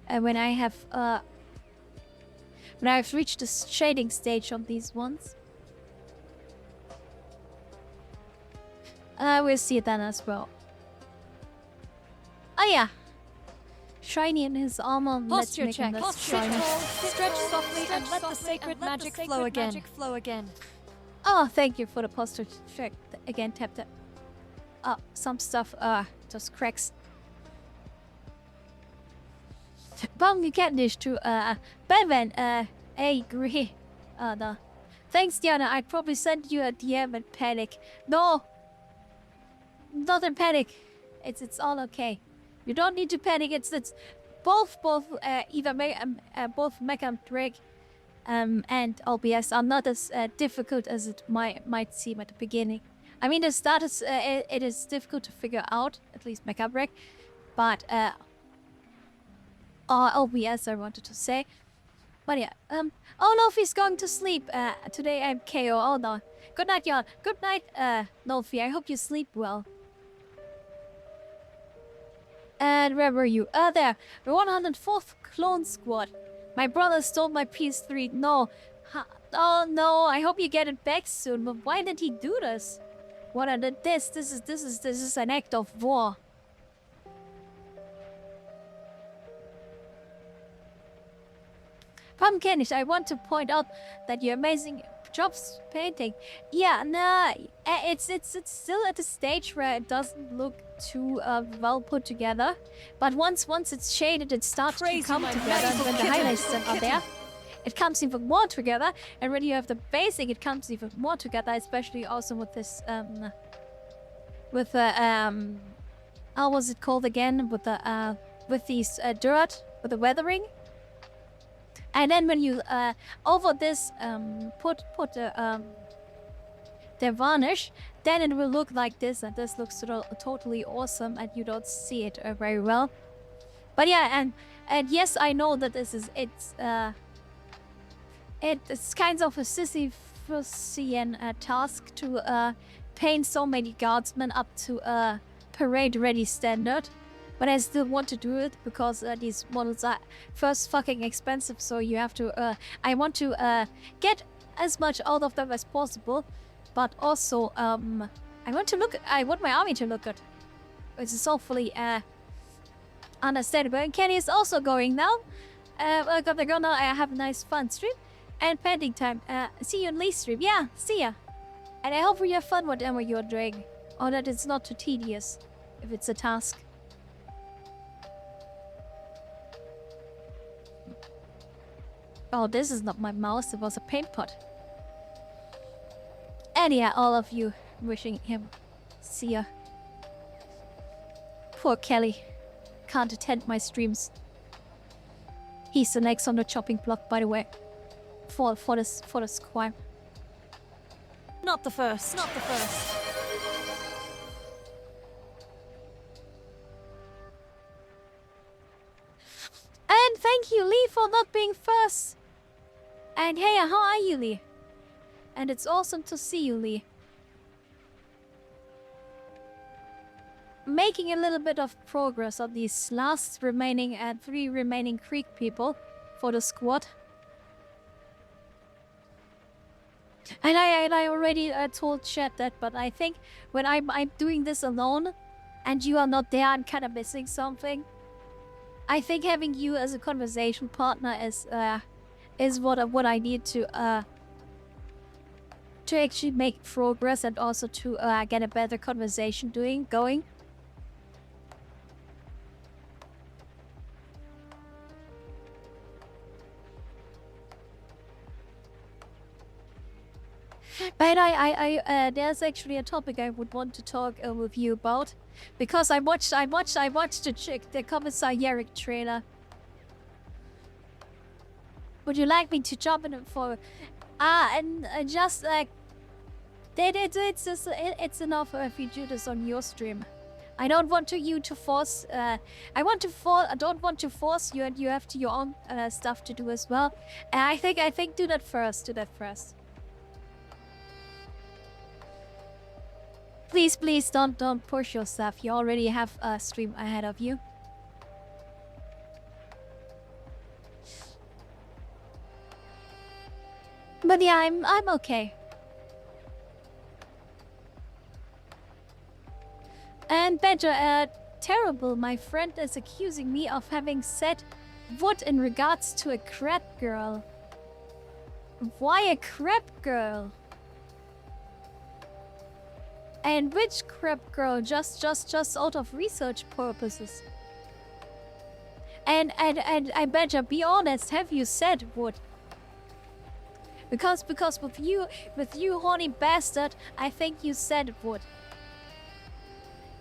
when I've reached the shading stage on these ones. We'll see it then as well. Oh yeah. Shiny in his armor. Posture check. Stretch softly and let the sacred magic flow again. Oh, thank you for the posture check. Again, tap that. Oh, some stuff just cracks. Warum geht nicht to Batman? I agree. No. Thanks, Diana. I'd probably send you a DM and panic. No, not in panic. It's all okay. You don't need to panic. It's both either both Mecha and Krieg and OBS are not as difficult as it might seem at the beginning. I mean, the start is it is difficult to figure out, at least Mecha Break, but or OBS I wanted to say. But yeah, Nofi's going to sleep. Today I'm KO. Oh no. Good night, y'all. Good night, Nofi. I hope you sleep well. And where were you? There. The 104th Clone Squad. My brother stole my PS3. No. Oh no. I hope you get it back soon. But why did he do this? What are this? This is an act of war. Pumpkinish, I want to point out that your amazing jobs painting. Yeah, nah, it's still at a stage where it doesn't look too well put together. But once it's shaded, it starts to come together. And when the highlights are there, it comes even more together. And when you have the basic, it comes even more together. Especially also with this with the how was it called again? With the with these dirt, with the weathering. And then when you over this put the varnish, then it will look like this, and this looks totally awesome, and you don't see it very well. But yeah, and yes, I know that it's kind of a Sisyphean task to paint so many guardsmen up to a parade-ready standard. But I still want to do it because these models are first fucking expensive, so you have to. I want to get as much out of them as possible, but also I want my army to look good. Which is hopefully Understandable. And Kenny is also going now. Welcome to go now. I have a nice fun stream. And pending time. See you in Lee's stream. Yeah, see ya. And I hope you have fun whatever you're doing. Or that it's not too tedious. If it's a task. Oh, this is not my mouse. It was a paint pot. And yeah, all of you wishing him. See ya. Poor Kelly. Can't attend my streams. He's the next on the chopping block, by the way. For the squire. Not the first. Not the first. And thank you, Lee, for not being first. And hey, how are you, Lee? And it's awesome to see you, Lee. Making a little bit of progress on these last remaining 3 remaining Krieg people for the squad. And I already told Chat that, but I think when I'm doing this alone and you are not there, I'm kind of missing something. I think having you as a conversation partner is what I need to actually make progress and also to get a better conversation going. But there's actually a topic I would want to talk with you about, because I watched the Commissar Yarrick trailer. Would you like me to jump in for? And just like it's enough if you do this on your stream. I don't want you to force. I don't want to force you, and you have your own stuff to do as well. I think do that first. Do that first. Please don't push yourself. You already have a stream ahead of you. But yeah, I'm okay. And Badger, terrible. My friend is accusing me of having said what in regards to a crab girl. Why a crab girl? And which crab girl? Just out of research purposes. And I Badger, be honest. Have you said what? Because with you horny bastard, I think you said it would.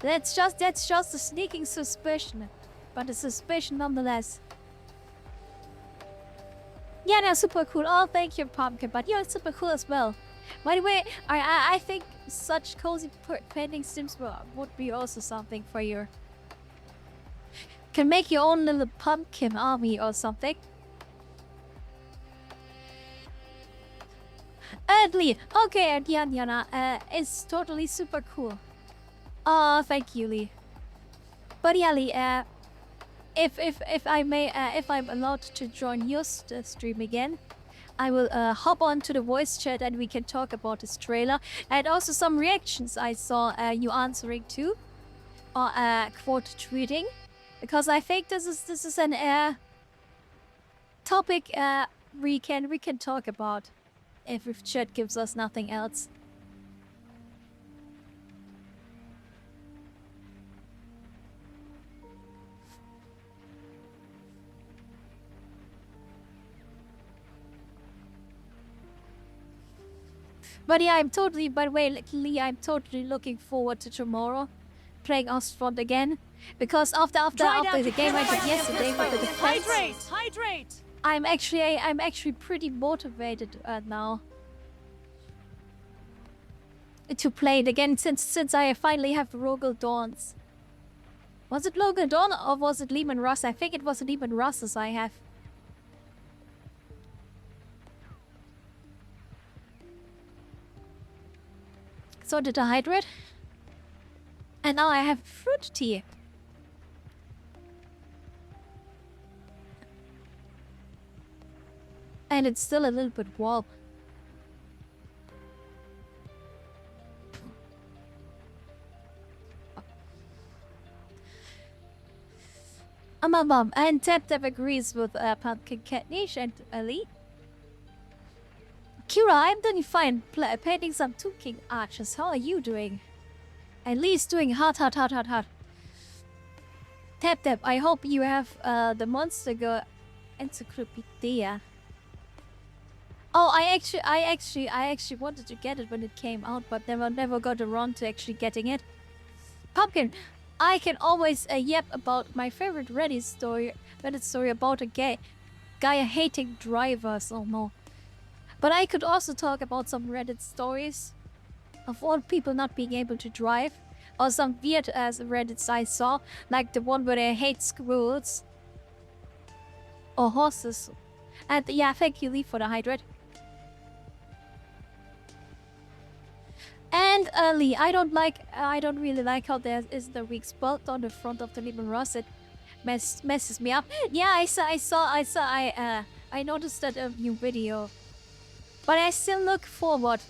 That's just a sneaking suspicion, but a suspicion nonetheless. Yeah, they're super cool. Oh, thank you, Pumpkin, but you're super cool as well. By the way, I think such cozy painting sims would be also something for you. Can make your own little pumpkin army or something. Lee. Okay, and Diana is totally super cool. Oh, thank you, Lee. But yeah, Lee, if I may, if I'm allowed to join your stream again, I will hop on to the voice chat and we can talk about this trailer and also some reactions I saw you answering to, or quote tweeting, because I think this is an topic we can talk about if chat gives us nothing else. But yeah, by the way, Lee, I'm totally looking forward to tomorrow playing Ostfront again. Because after the game I did yesterday with the defense, Hydrate! I'm actually pretty motivated now to play it again since I finally have Rogel Dawns. Was it Rogel Dawn or was it Lehman Russ? I think it was Lehman Russes I have. So did I hydrate? And now I have fruit tea. And it's still a little bit warm. And Tap agrees with Pumpkin Catnish and Ali. Kira, I'm doing fine. Painting some Two King archers. How are you doing? At least doing hot. Tap, I hope you have the Monster Girl Encyclopedia. Oh, I actually wanted to get it when it came out, but never got around to actually getting it. Pumpkin, I can always yap about my favorite Reddit story about a guy hating drivers or more. But I could also talk about some Reddit stories of all people not being able to drive, or some weird ass Reddits I saw, like the one where they hate squirrels or horses. And yeah, thank you, Lee, for the hydrate. And Lee, I don't really like how there is the weak spot on the front of the Lehman Ross. It messes me up. Yeah, I noticed that new video, but I still look forward.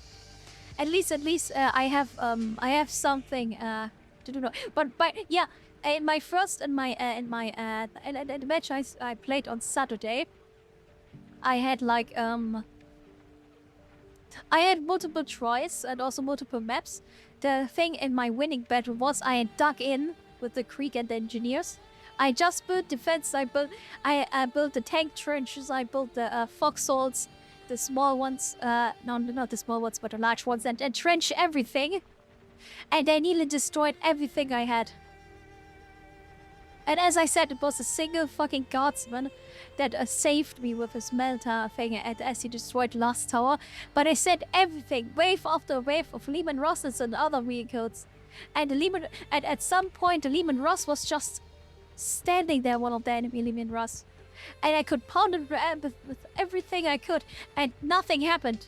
At least I have something to do now. But yeah, in my first in the match I played on Saturday, I had like I had multiple tries and also multiple maps. The thing in my winning battle was I dug in with the Krieg and the engineers. I just built defense. I built the tank trenches. I built the foxholes, the small ones. No, not the small ones, but the large ones, and trench everything. And I nearly destroyed everything I had. And as I said, it was a single fucking guardsman that saved me with his melter thing as he destroyed the last tower. But I said everything, wave after wave of Lehman Rosses and other vehicles. And at some point the Lehman Ross was just standing there, one of the enemy Lehman Ross. And I could pound it with everything I could, and nothing happened.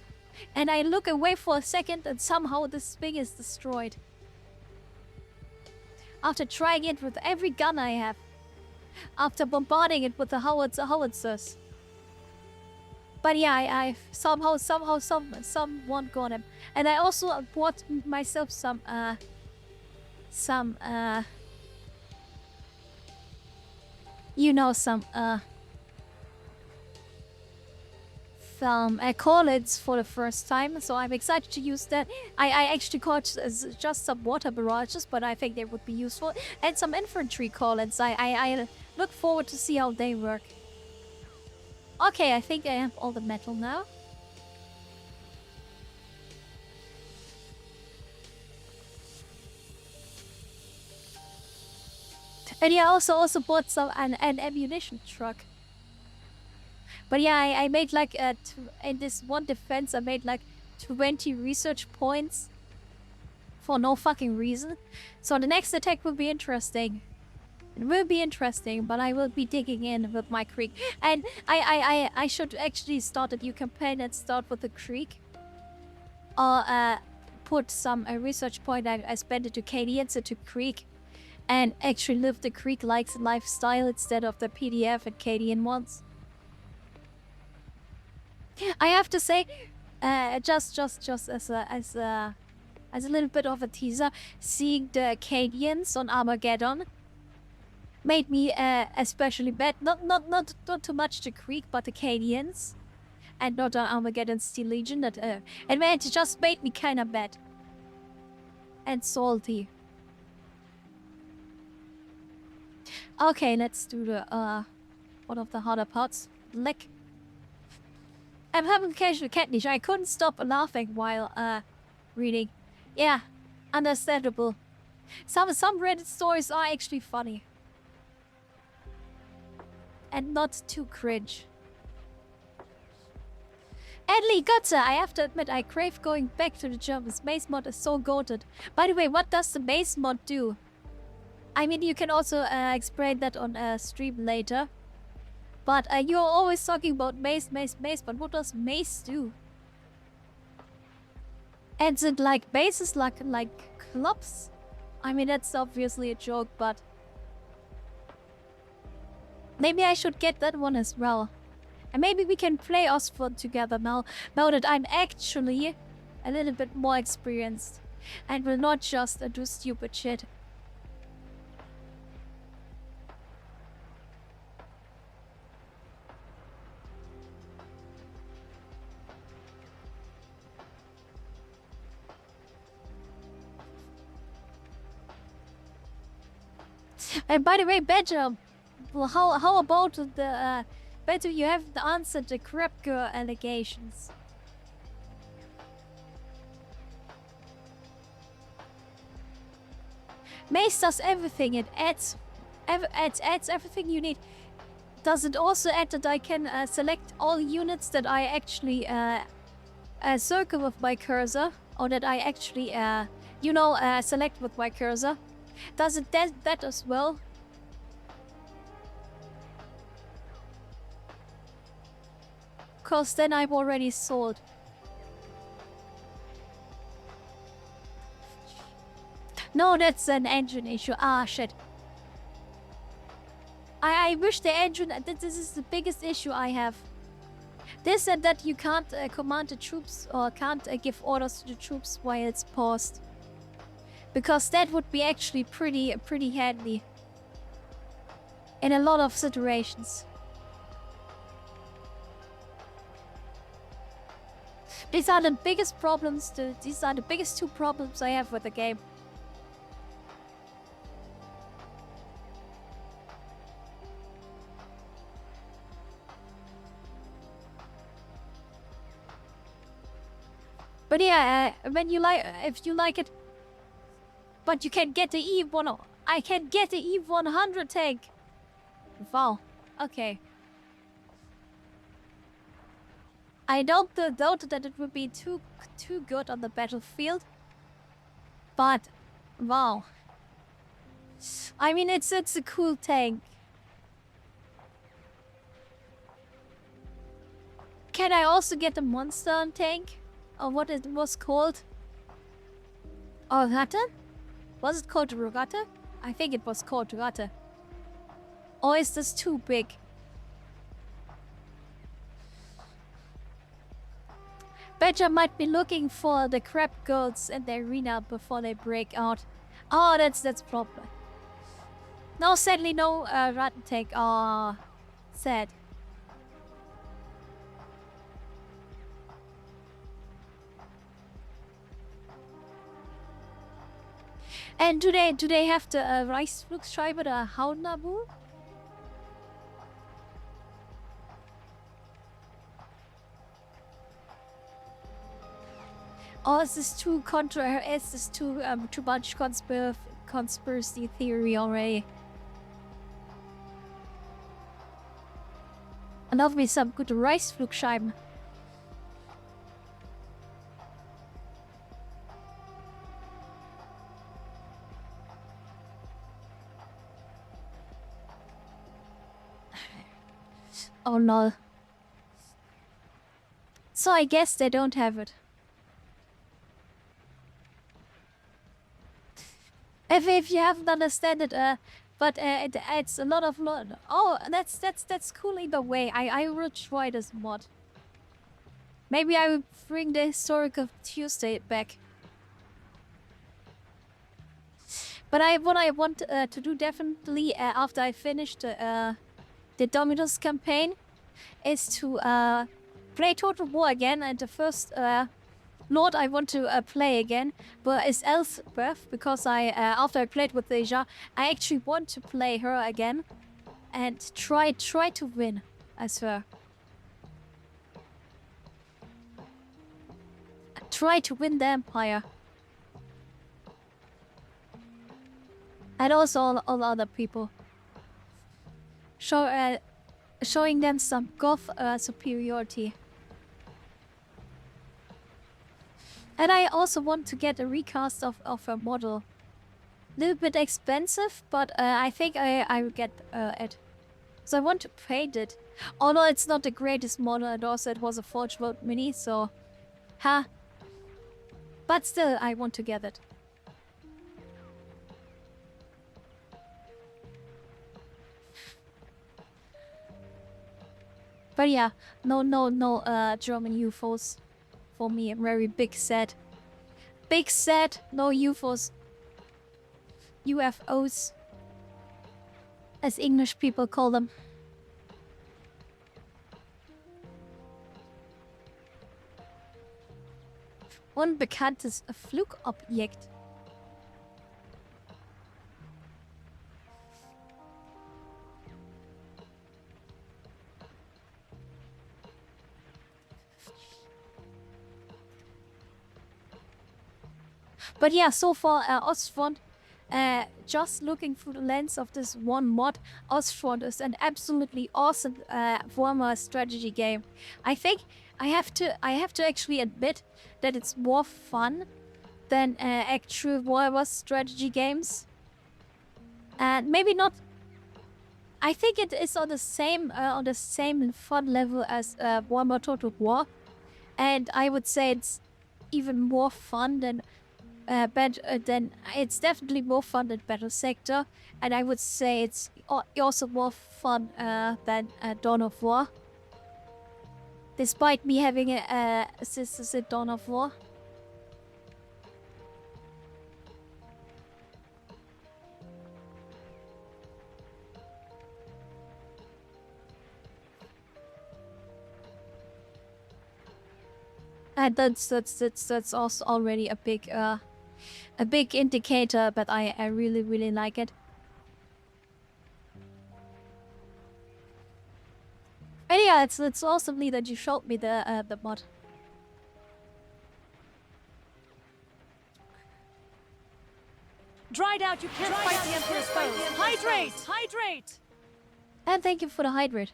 And I look away for a second, and somehow this thing is destroyed. After trying it with every gun I have. After bombarding it with the howitzers. But yeah, I somehow someone got him. And I also bought myself some collets for the first time, so I'm excited to use that. I actually caught just some water barrages, but I think they would be useful, and some infantry collets. I look forward to see how they work. Okay, I think I have all the metal now. And yeah, I also bought an ammunition truck. But yeah, I made like in this one defense, I made like 20 research points for no fucking reason. So the next attack will be interesting. It will be interesting, but I will be digging in with my Krieg. And I should actually start a new campaign and start with the Krieg. Or put some research point I spent it to Cadians into Krieg. And actually live the Krieg lifestyle instead of the PDF and Cadian ones. I have to say, just as a little bit of a teaser, seeing the Acadians on Armageddon made me especially bad. Not too much the Krieg, but the Acadians, and not the Armageddon Steel Legion. It just made me kind of bad and salty. Okay, let's do the one of the harder parts. Lick. I'm having occasional catnish. I couldn't stop laughing while reading. Yeah, understandable. Some Reddit stories are actually funny. And not too cringe. Adley Gotza, I have to admit I crave going back to the Germans. Maze mod is so goated. By the way, what does the Maze mod do? I mean, you can also explain that on stream later. But you're always talking about maze, but what does maze do? And is it like bases, like clubs? I mean, that's obviously a joke, but maybe I should get that one as well. And maybe we can play Osford together now that I'm actually a little bit more experienced and will not just do stupid shit. And by the way, Badger, well, how about the Badger? You haven't answered the crap girl allegations. Mace does everything. It adds everything you need. Does it also add that I can select all units that I actually circle with my cursor, or that I actually select with my cursor? Does it that as well? Cause then I'm already sold. No, that's an engine issue. Ah, shit. I wish the engine... This is the biggest issue I have. This and that you can't command the troops or can't give orders to the troops while it's paused. Because that would be actually pretty handy. In a lot of situations. These are the biggest problems, these are the biggest two problems I have with the game. But yeah, when you like, if you like it, but you can get the E1. I can get the E100 tank. Wow. Okay. I don't doubt that it would be too good on the battlefield. But wow. I mean, it's a cool tank. Can I also get the monster tank? Or what it was called? Oh, Ratte? Was it called Ratte? I think it was called Ratte. Or is this too big? Badger might be looking for the crab girls in the arena before they break out. Oh, that's problem. No, sadly no Ratte tank. Oh, sad. And do they have the Reichsflugschreiber, the Haunabu? Or is this too is this too much conspiracy theory already? I love me some good Reichsflugscheiben. Oh no. So I guess they don't have it. If you haven't understand it, but it adds a lot of Oh, that's cool either way. I will try this mod. Maybe I will bring the Historical Tuesday back. But what I want to do definitely after I finish the Dominus campaign is to play Total War again, and the first Lord I want to play again, but is Elspeth, because after I played with Deja, I actually want to play her again and try to win as her. Try to win the Empire. And also all other people. Showing them some goth superiority. And I also want to get a recast of her model. A little bit expensive, but I think I will get it. So I want to paint it. Although it's not the greatest model, and also it was a Forge World Mini, so... Ha! But still, I want to get it. But yeah, no German UFOs. For me, very big sad. Big sad, no UFOs. UFOs. As English people call them. Unbekanntes Flugobjekt. But yeah, so far, Ostfront, just looking through the lens of this one mod, Ostfront is an absolutely awesome former strategy game. I think I have to actually admit that it's more fun than actual war strategy games. And maybe not. I think it is on the same fun level as Warhammer Total War, and I would say it's even more fun than it's definitely more fun than Battle Sector, and I would say it's also more fun than Dawn of War. Despite me having a sisters in Dawn of War. And that's also already a big indicator, but I really like it. And yeah, it's awesomely that you showed me the mod. Dried out, you can't fight the Emperor's foes. Hydrate! Hydrate! And thank you for the hydrate.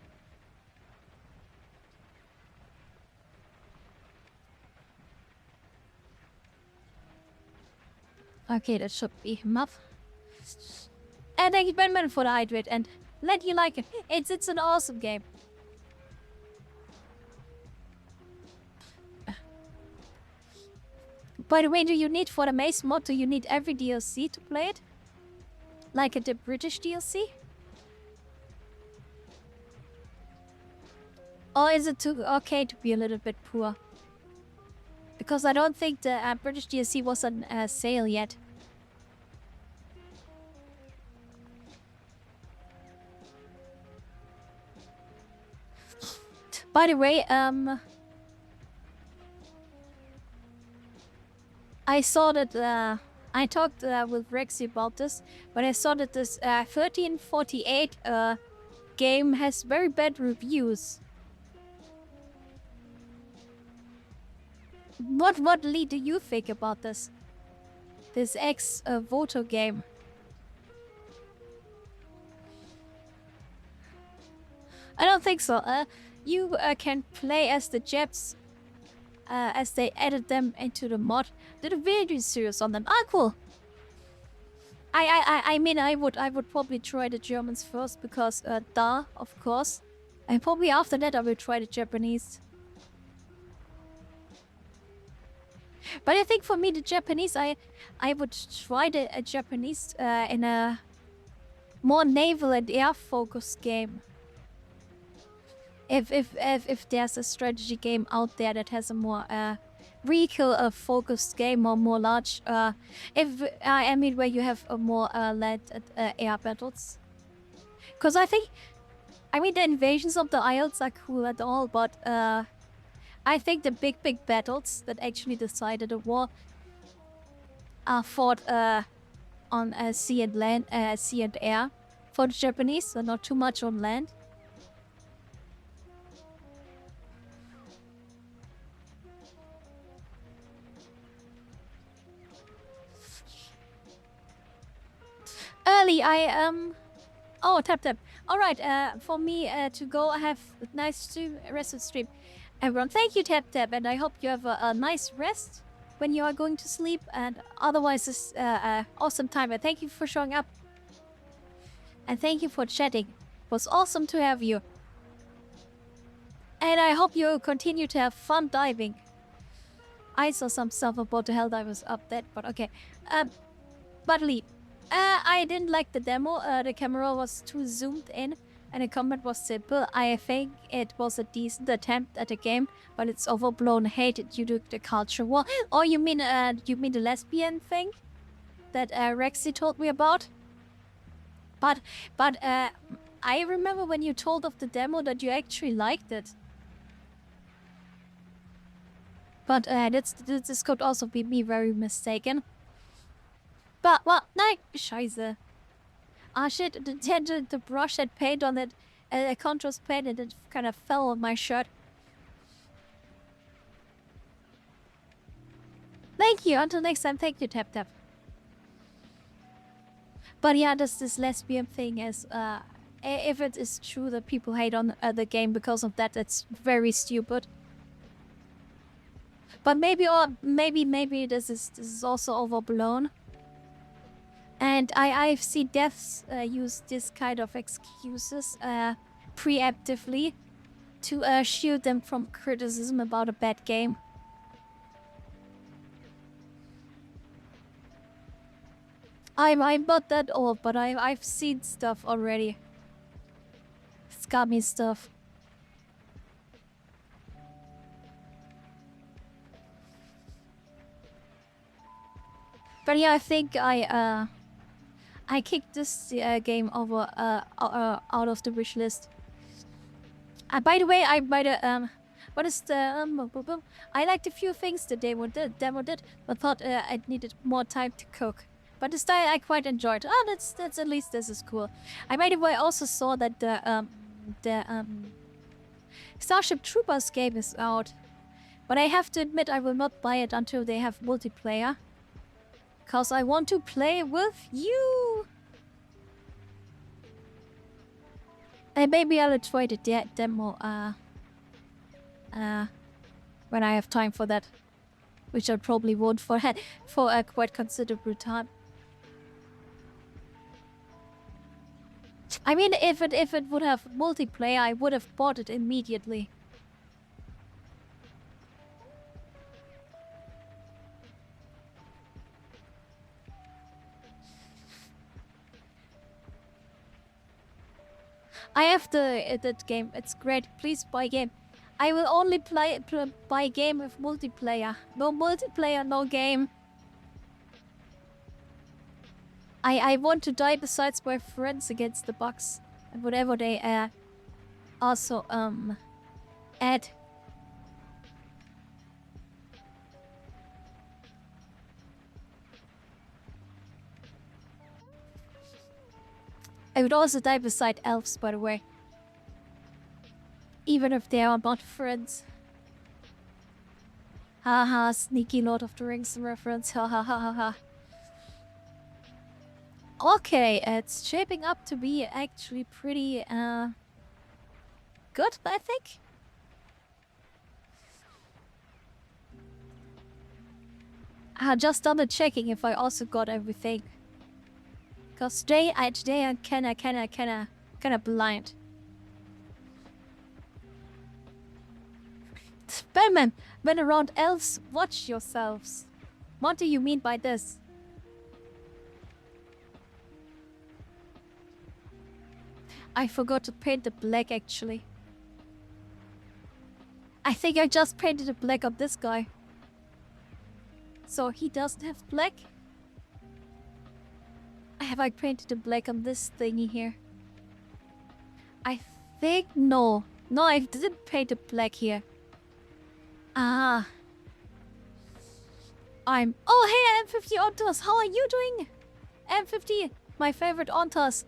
Okay, that should be enough. And thank you, Benman, for the hydrate, and let you like it. It's an awesome game. By the way, do you need for the Mace mod, do you need every DLC to play it? Like the British DLC? Or is it okay to be a little bit poor? Because I don't think the British DLC was on sale yet. By the way, I saw that I talked with Rexy about this, but I saw that this 1348 game has very bad reviews. What Lee do you think about this? This ex-voto game? I don't think so. You can play as the Japs as they added them into the mod. Did a video series on them. Ah, cool. I mean, I would probably try the Germans first because of course, and probably after that I will try the Japanese. But I think for me, the Japanese, I would try the Japanese in a more naval and air focused game. If there's a strategy game out there that has a more vehicle focused game or more large, I mean where you have a more land air battles. Because I mean the invasions of the Isles are cool at all, but I think the big battles that actually decided a war are fought on sea and land, sea and air for the Japanese, so not too much on land. Early, oh, tap. All right, for me to go have a nice stream, rest of the stream. Everyone, thank you, Tap, and I hope you have a nice rest when you are going to sleep. And otherwise, this awesome time. And thank you for showing up. And thank you for chatting. It was awesome to have you. And I hope you continue to have fun diving. I saw some stuff about the Helldivers up there, but okay. But Lee, I didn't like the demo. The camera was too zoomed in. And the combat was simple. I think it was a decent attempt at a game, but it's overblown hate due to the culture war. Oh, you mean the lesbian thing that Rexy told me about? But I remember when you told of the demo that you actually liked it. But this could also be me very mistaken. But well, nein, scheiße. Ah shit, the brush had paint on it, contrast paint, and it kind of fell on my shirt. Thank you. Until next time, thank you, Tap Tap. But yeah, there's this lesbian thing is, if it is true that people hate on the game because of that, that's very stupid. But maybe this is also overblown. And I've seen devs use this kind of excuses preemptively to shield them from criticism about a bad game. I'm not that old, but I've seen stuff already. Scummy stuff. But yeah, I think I kicked this game over out of the wish list. By the way, I might what is the I liked a few things the demo did, but thought I needed more time to cook. But the style I quite enjoyed. Oh, that's at least this is cool. I by the way also saw that the Starship Troopers game is out, but I have to admit I will not buy it until they have multiplayer. Cause I want to play with you. And maybe I'll try the demo when I have time for that, which I probably won't for a quite considerable time. I mean, if it would have multiplayer, I would have bought it immediately. I have that game. It's great. Please buy game. I will only buy game with multiplayer. No multiplayer, no game. I want to die besides my friends against the bugs and whatever they also add. I would also die beside elves, by the way. Even if they are not friends. Haha, sneaky Lord of the Rings reference. Ha ha ha ha ha. Okay, it's shaping up to be actually pretty good, I think. Just double checking if I also got everything. Cause today I'm kinda blind. Spellman, when around elves, watch yourselves. What do you mean by this? I forgot to paint the black actually. I think I just painted the black on this guy. So he doesn't have black? Have I painted the black on this thingy here? I think no. No, I didn't paint the black here. Ah. Oh, hey, M50 Ontos. How are you doing? M50, my favorite Ontos.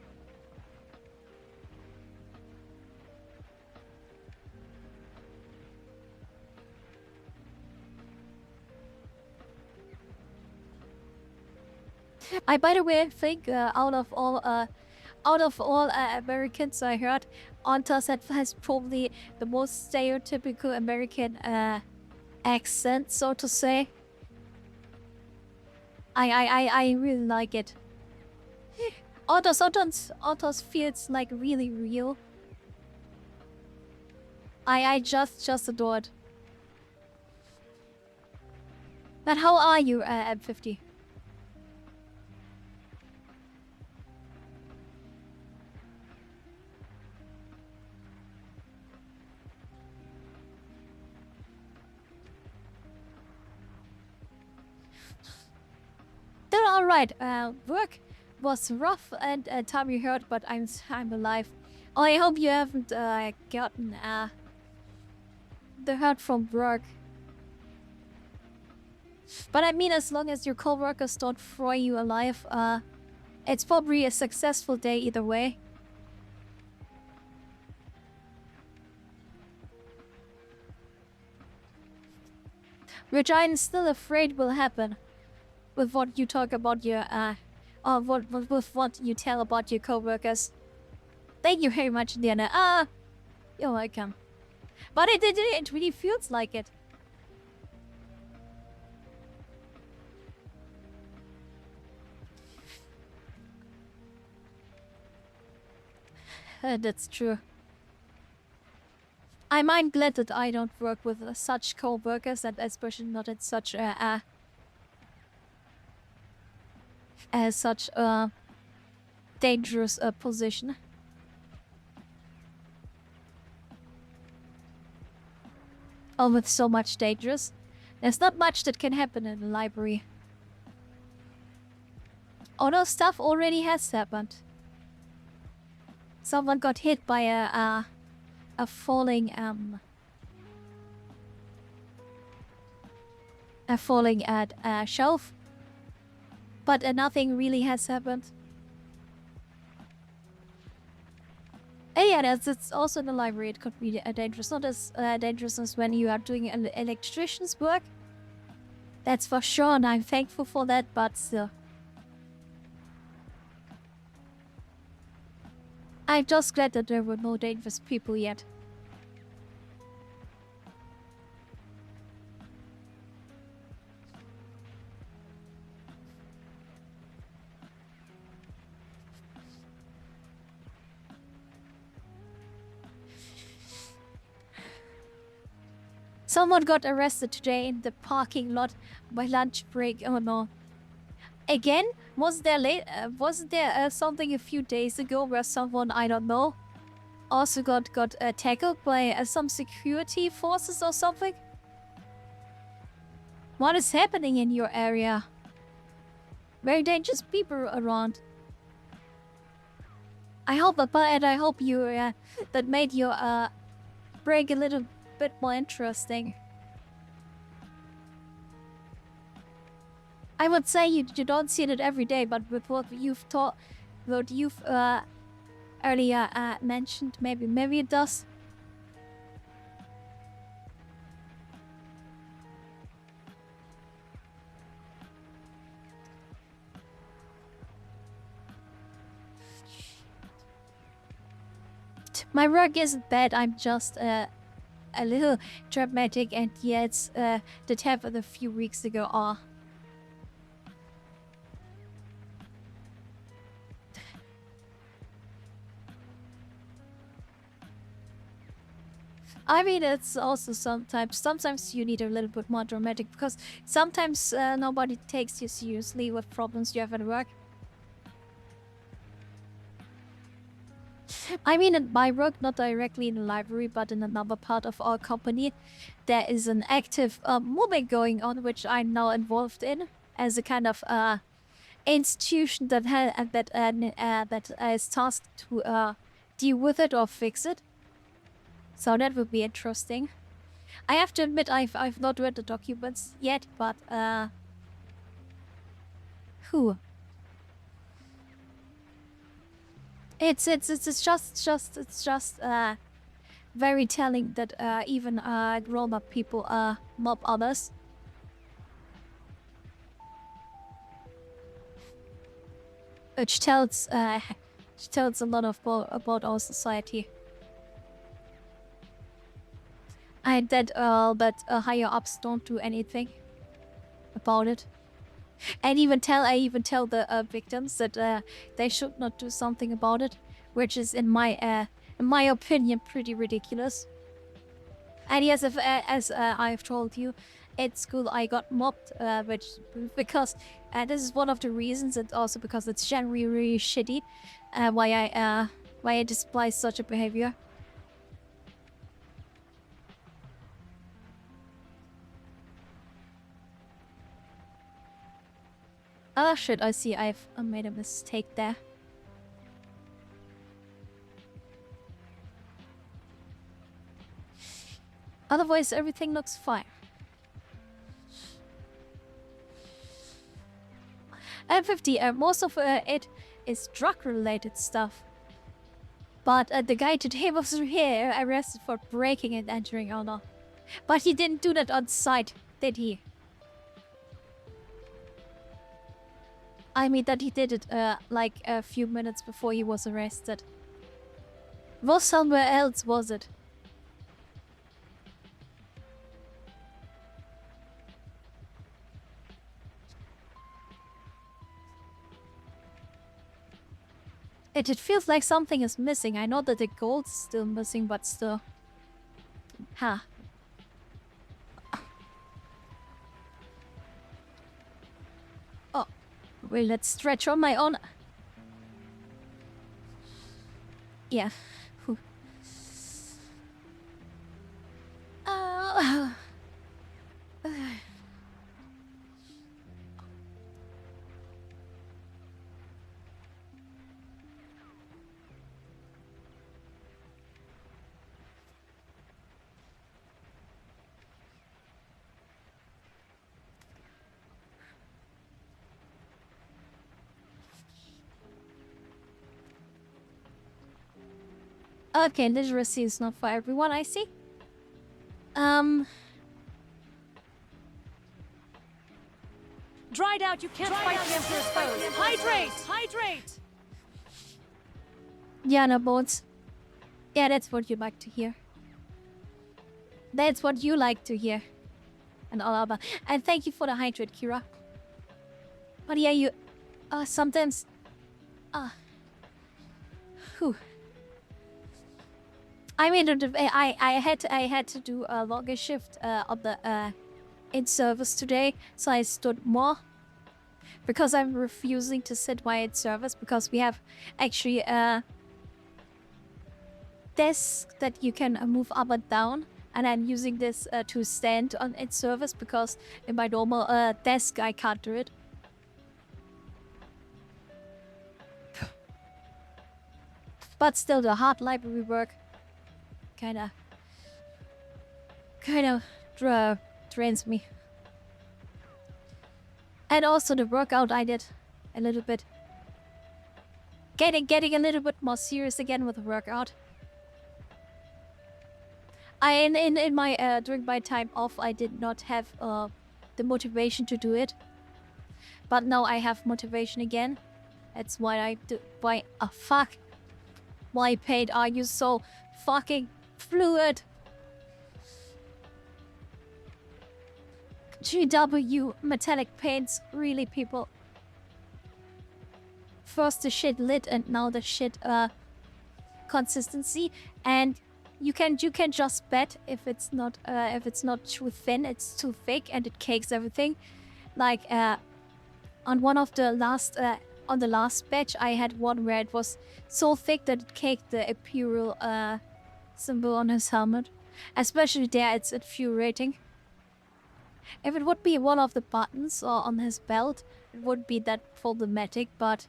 I, by the way, think out of all Americans I heard, Ontas has probably the most stereotypical American accent, so to say. I really like it. Ontas feels like really real. I just adore it. But how are you, M50? Doing all right. Work was rough and time you hurt, but I'm alive. Oh, I hope you haven't gotten the hurt from work. But I mean, as long as your co-workers don't throw you alive, it's probably a successful day either way. which I'm still afraid will happen with what you talk about your with what you tell about your coworkers. Thank you very much, Diana. You're welcome. But it really feels like it. That's true. I'm glad that I don't work with such co-workers, and especially not at such such a dangerous position. Or with so much dangerous. There's not much that can happen in the library. Although stuff already has happened. Someone got hit by a falling shelf, but nothing really has happened. And yeah, it's also in the library. It could be dangerous, not as dangerous as when you are doing an electrician's work. That's for sure, and I'm thankful for that. But still, I'm just glad that there were no dangerous people yet. Someone got arrested today in the parking lot by lunch break. Oh no. Again? Wasn't there something a few days ago where someone, I don't know, also got tackled by some security forces or something? What is happening in your area? Very dangerous people around. I hope you that made your break a little bit more interesting. I would say you don't see it every day, but with what you've earlier mentioned, maybe it does. My work isn't bad. I'm just a little dramatic, and yeah, it's that happened a few weeks ago. I mean, it's also sometimes you need a little bit more dramatic, because sometimes nobody takes you seriously with problems you have at work. I mean, in my work, not directly in the library, but in another part of our company, there is an active movement going on, which I'm now involved in as a kind of institution that is tasked to deal with it or fix it. So that would be interesting. I have to admit, I've not read the documents yet, but it's just very telling that even grown-up people mob others. Which tells a lot about our society. That higher ups don't do anything about it. And I even tell the victims that they should not do something about it, which is in my opinion pretty ridiculous. And yes, as I've told you, at school I got mobbed, because this is one of the reasons, and also because it's generally really shitty, why I despise such a behavior. Ah, shit, I see I've made a mistake there. Otherwise, everything looks fine. M50, most of it is drug-related stuff. But the guy today was here arrested for breaking and entering. Oh no. But he didn't do that on site. Did he? I mean that he did it like a few minutes before he was arrested. Was somewhere else, was it? It feels like something is missing. I know that the gold's still missing, but still. Huh. Oh. Well, let's stretch on my own. Yeah. Whew. Uh, Okay, literacy is not for everyone, I see. Dried out, you can't fight the Emperor's foes. Hydrate! Hydrate! Yeah, no bones. Yeah, that's what you like to hear. That's what you like to hear. And all about. And thank you for the hydrate, Kira. But yeah, you... sometimes... Whew. I mean, I had to do a longer shift on the in service today, so I stood more because I'm refusing to sit while in service because we have actually a desk that you can move up and down, and I'm using this to stand on in service because in my normal desk I can't do it. But still, the hard library work kind of drains me. And also the workout I did a little bit. Getting a little bit more serious again with the workout. In my during my time off I did not have the motivation to do it. But now I have motivation again. That's why I do. Fuck. Why, Paid, are you so fucking fluid? GW metallic paints, really, people. First the shit lit and now the shit consistency, and you can just bet if it's not too thin, it's too thick and it cakes everything. Like on one of the last on the last batch I had one where it was so thick that it caked the imperial symbol on his helmet. Especially there, it's infuriating. If it would be one of the buttons or on his belt, it wouldn't be that problematic, but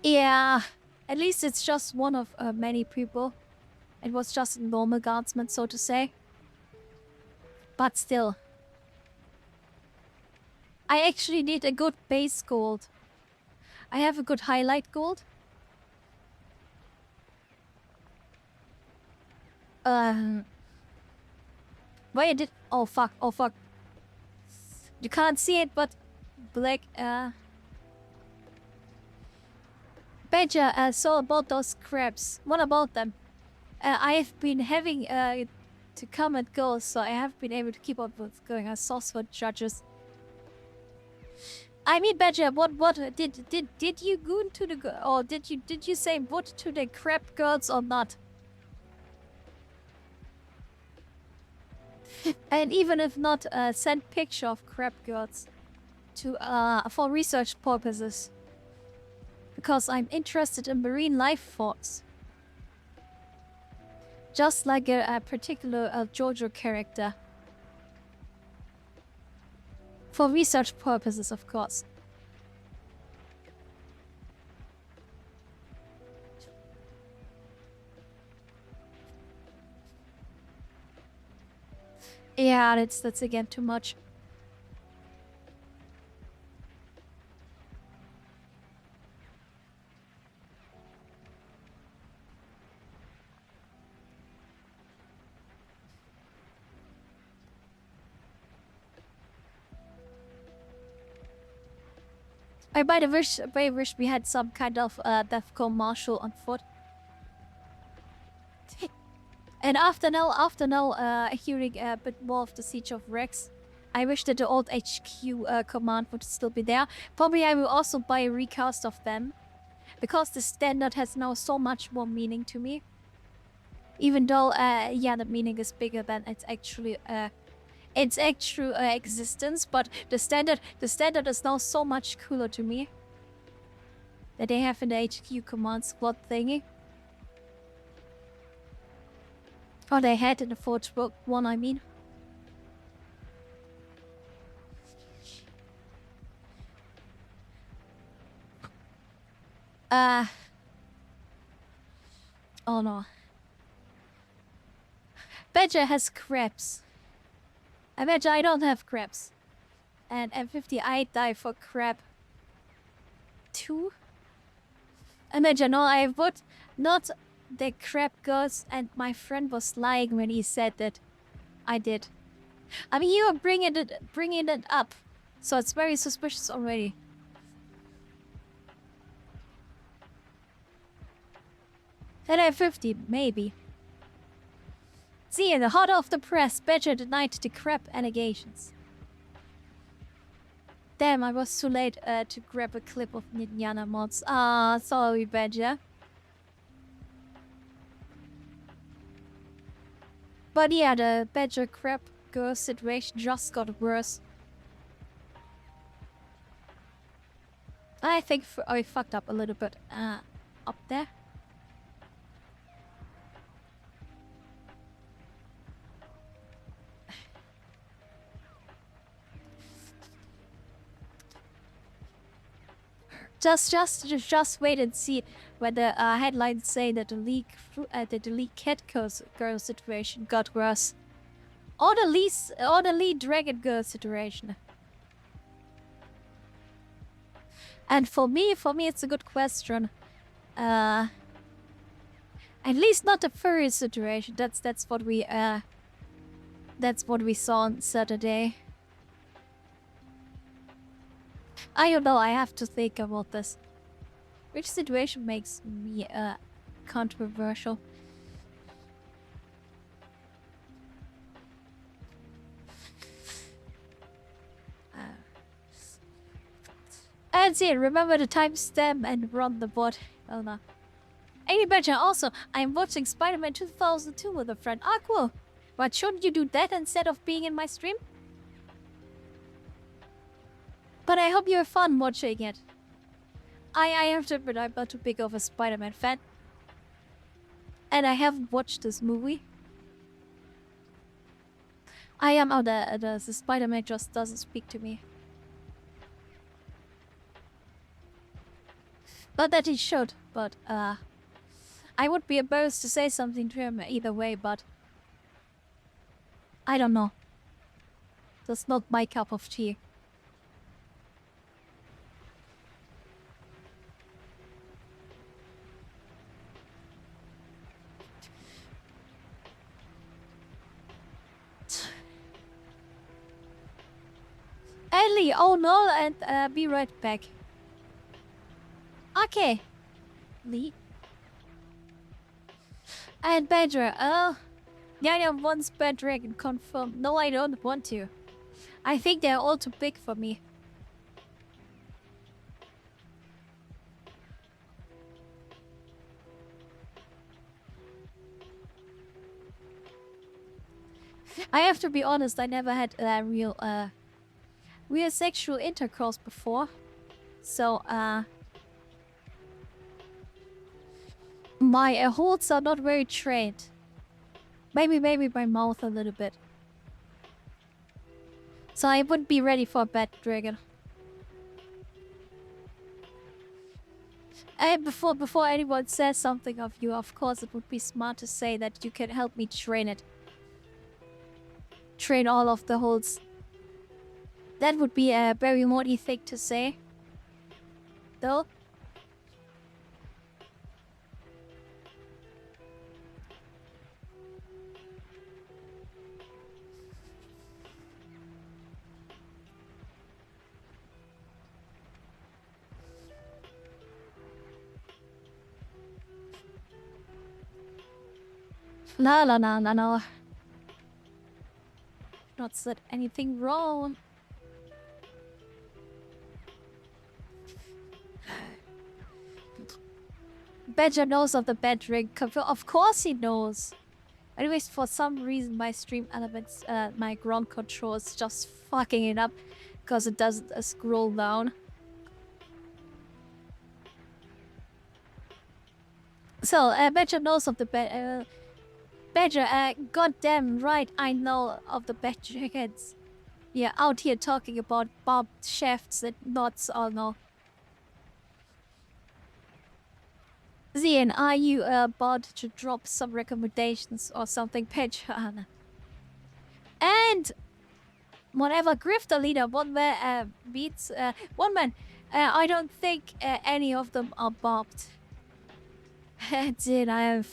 yeah, at least it's just one of many people. It was just a normal guardsman, so to say. But still. I actually need a good base gold. I have a good highlight gold. Wait, did... Oh, fuck. Oh, fuck. You can't see it, but... Black, Badger, so about those crabs. What about them? I have been having to come and go, so I have been able to keep up what's going on. Sauce for judges. I mean, Badger, what did you goon to the or did you say what to the crab girls or not? And even if not, send picture of crab girls to for research purposes. Because I'm interested in marine life forms. Just like a particular JoJo character. For research purposes, of course. Yeah, that's again too much. I might have wish we had some kind of Defco marshal on foot. And after now, hearing a bit more of the Siege of Rex, I wish that the old HQ command would still be there. Probably I will also buy a recast of them, because the standard has now so much more meaning to me. Even though, yeah, the meaning is bigger than its actual existence, but the standard is now so much cooler to me that they have in the HQ command squad thingy. Or they had in the Forge Book one, I mean. Oh no. Badger has crabs. I bet I don't have crabs. And M50, I die for crab. 2? Imagine, no, I would not the crab goes, and my friend was lying when he said that I did. I mean, you are bringing it up, so it's very suspicious already. Then M50, maybe. See, in the hot off the press, Badger denied the crab allegations. Damn, I was too late to grab a clip of Ninjana mods. Ah, sorry, Badger. But yeah, the Badger crab girl situation just got worse. I think I fucked up a little bit up there. Just wait and see when the headlines say that the league Catgirl situation got worse, or the lead Dragon Girl situation. And for me, it's a good question. At least not the furry situation. That's what we saw on Saturday. I don't know, I have to think about this. Which situation makes me controversial? And see, remember the timestamp and run the bot. Oh no. Any better? Also, I'm watching Spider-Man 2002 with a friend. Ah, cool. But shouldn't you do that instead of being in my stream? But I hope you have fun watching it. I have to admit, I'm not too big of a Spider-Man fan. And I haven't watched this movie. The Spider-Man just doesn't speak to me. Not that he should, but I would be embarrassed to say something to him either way, but I don't know. That's not my cup of tea. Ellie, oh no, and be right back. Okay. Lee. And Badger, yeah, wants Bad Dragon confirmed. No, I don't want to. I think they're all too big for me. I have to be honest, I never had real sexual intercourse before. So, my holds are not very trained. Maybe my mouth a little bit. So I wouldn't be ready for a bad dragon. And before anyone says something of you, of course it would be smart to say that you can help me train it. Train all of the holds. That would be a very naughty thing to say. Though. No, no, no, no, no. Not said anything wrong. Badger knows of the bad ring. Of course he knows. Anyways, for some reason my stream elements, my ground control is just fucking it up because it doesn't scroll down. So, Badger knows of the Badger, goddamn right, I know of the bad dragons. Yeah, out here talking about barbed shafts and knots or no. Zian, are you about to drop some recommendations or something, Badger? And whatever Grifter leader one man beats one man, I don't think any of them are barbed. Did I am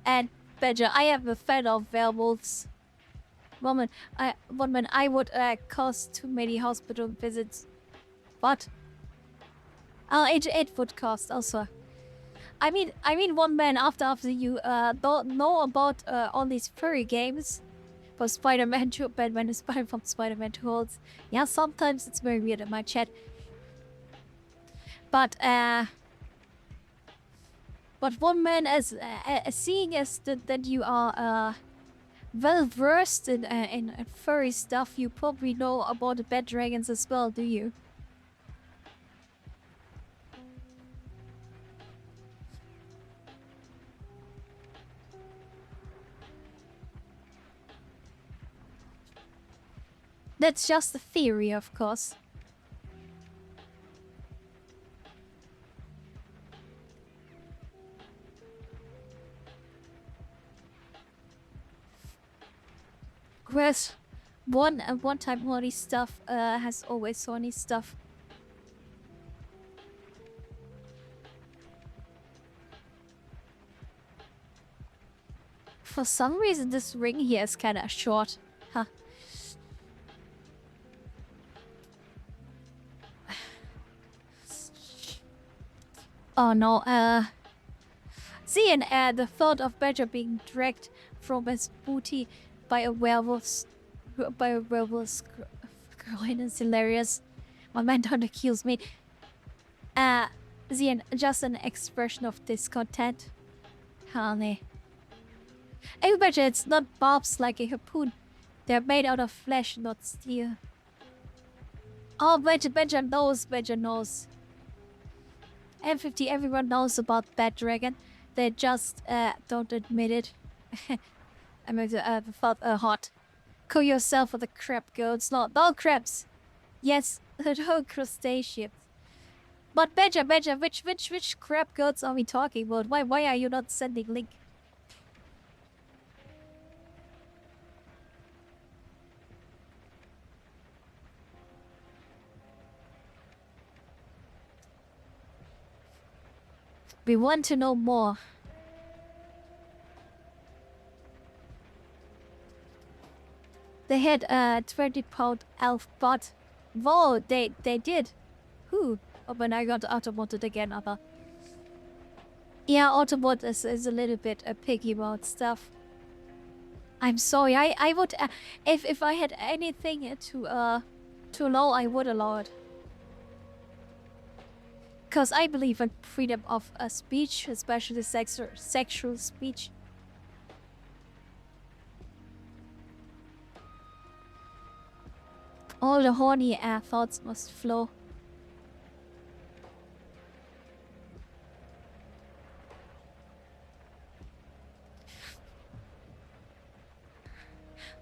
and Badger, I am a fan of werewolves. One man, I would cost too many hospital visits. But it would cost also. I mean, one man after you don't know about all these furry games. For Spider-Man 2, Batman is Spider from Spider-Man 2 holds. Yeah, sometimes it's very weird in my chat. But one man, as seeing as that you are well versed in furry stuff, you probably know about the bad dragons as well, do you? That's just a theory, of course. Whereas one time horny stuff has always horny stuff. For some reason this ring here is kinda short. Huh. Oh no, seeing the thought of Badger being dragged from his booty by a werewolf's groin is hilarious. My man don't accuse me. Zian, just an expression of discontent. Honey. Hey, Badger, it's not barbs like a harpoon. They're made out of flesh, not steel. Oh, Badger knows. M50, everyone knows about Bad Dragon. They just don't admit it. I mean, felt hot. Call yourself for the crab goats, not all crabs. Yes, the whole crustaceans. But Badger, which crab goats are we talking about? Why are you not sending link? We want to know more. They had a 20-pound elf bot. Whoa, they did. Who? Oh, but I got Autobot again, other. Yeah, Autobot is a little bit picky about stuff. I'm sorry, I would if I had anything to allow, I would allow it. Because I believe in freedom of speech, especially sexual speech. All the horny thoughts must flow.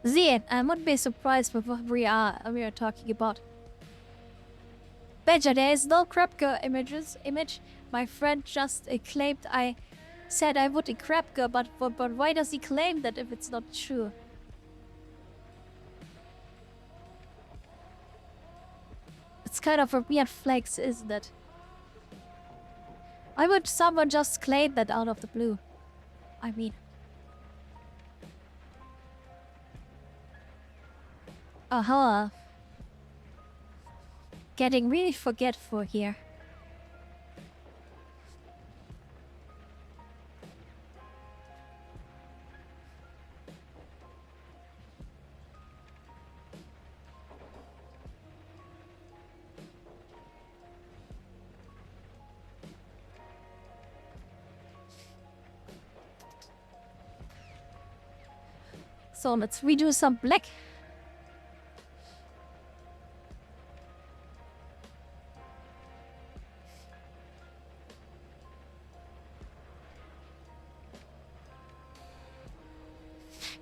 Zian, I wouldn't be surprised with what we are talking about. Badger, there is no crab girl image. My friend just claimed I said I would a crab girl, but why does he claim that if it's not true? It's kind of a weird flex, isn't it? Why would someone just claim that out of the blue? I mean... Uh-huh. Getting really forgetful here. So let's redo some black.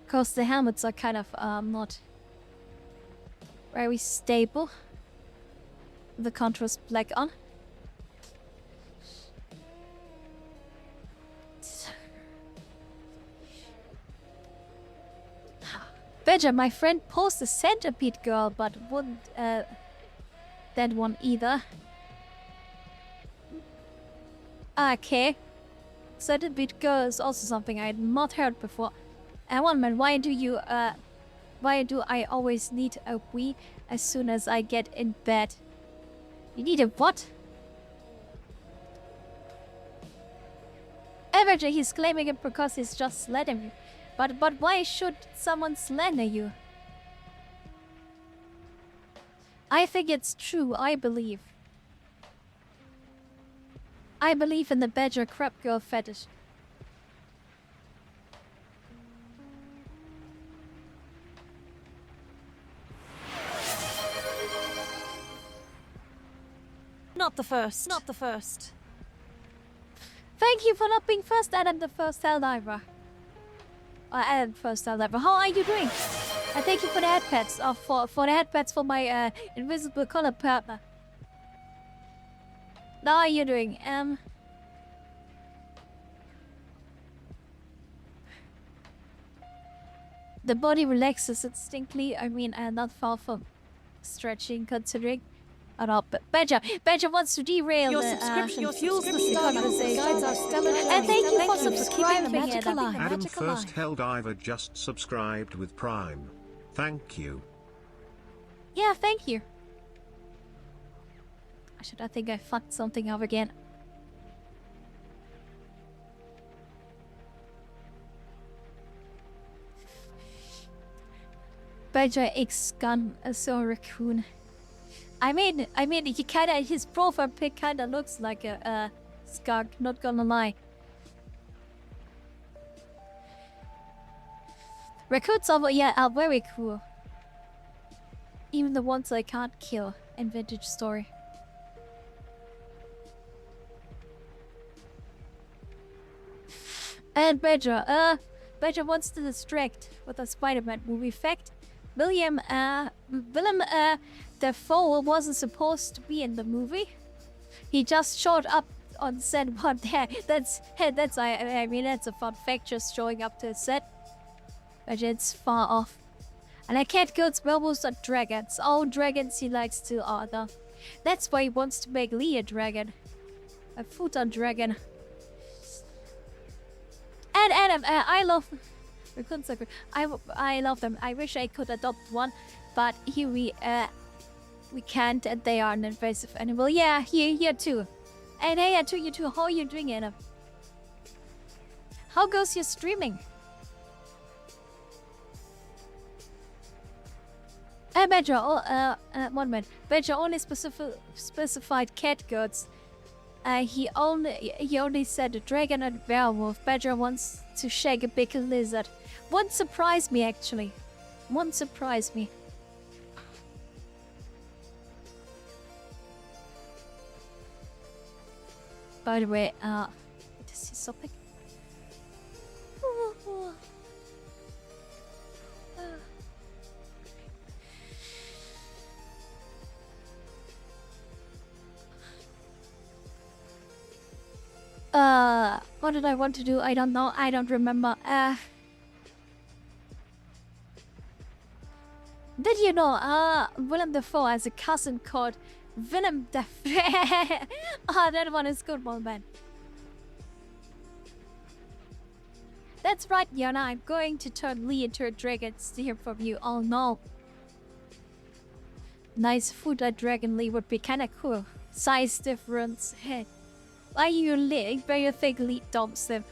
Because the helmets are kind of not very stable. The contrast black on. Badger, my friend posed the centipede girl, but wouldn't that one either. Okay. Centipede girl is also something I had not heard before. One man, why do I always need a wee as soon as I get in bed? You need a what? Badger, he's claiming it because he's just slandering you. But why should someone slander you? I think it's true, I believe. I believe in the Badger crab girl fetish. Not the first. Not the first. Thank you for not being first, Adam, the first Helldiver. Adam, first Helldiver. How are you doing? Thank you for the headpads. For the headpads for my invisible color partner. How are you doing? The body relaxes instinctively. I mean, not far from stretching, considering. But Badger wants to derail Your the subscription fuels the star guides our stellar journey. And thank you for keeping subscribing, the magic Adam. alive. Adam First Helldiver just subscribed with Prime. Thank you. Yeah, thank you. I think I fucked something up again. Badger X gun, so raccoon. I mean, he kinda, his profile pic kinda looks like a skunk, not gonna lie. Raccoons are very cool. Even the ones I can't kill in Vintage Story. And Badger wants to distract with a Spider-Man movie fact. Willem Dafoe wasn't supposed to be in the movie. He just showed up on set one day. That's a fun fact, just showing up to the set. But it's far off. And I can't kill werewolves or dragons. All dragons he likes to order. That's why he wants to make Lee a dragon. A futon dragon. And Adam, I love raccoons. I love them. I wish I could adopt one, but here we can't, and they are an invasive animal. Yeah, here too. And hey, you too. How are you doing, Adam? How goes your streaming? Badger, one minute. Badger only specified cat goats. He only said a dragon and werewolf. Badger wants to shake a big lizard. Won't surprise me, actually. Won't surprise me. By the way, this is something. What did I want to do? I don't know. I don't remember. Did you know, Willem Dafoe has a cousin called Venom Dafoe? Oh, that one is good, one man. That's right, Yana. I'm going to turn Lee into a dragon to hear from you. Oh no. Nice food at Dragon Lee would be kinda cool. Size difference. Hey. Why you think Lee dumps him?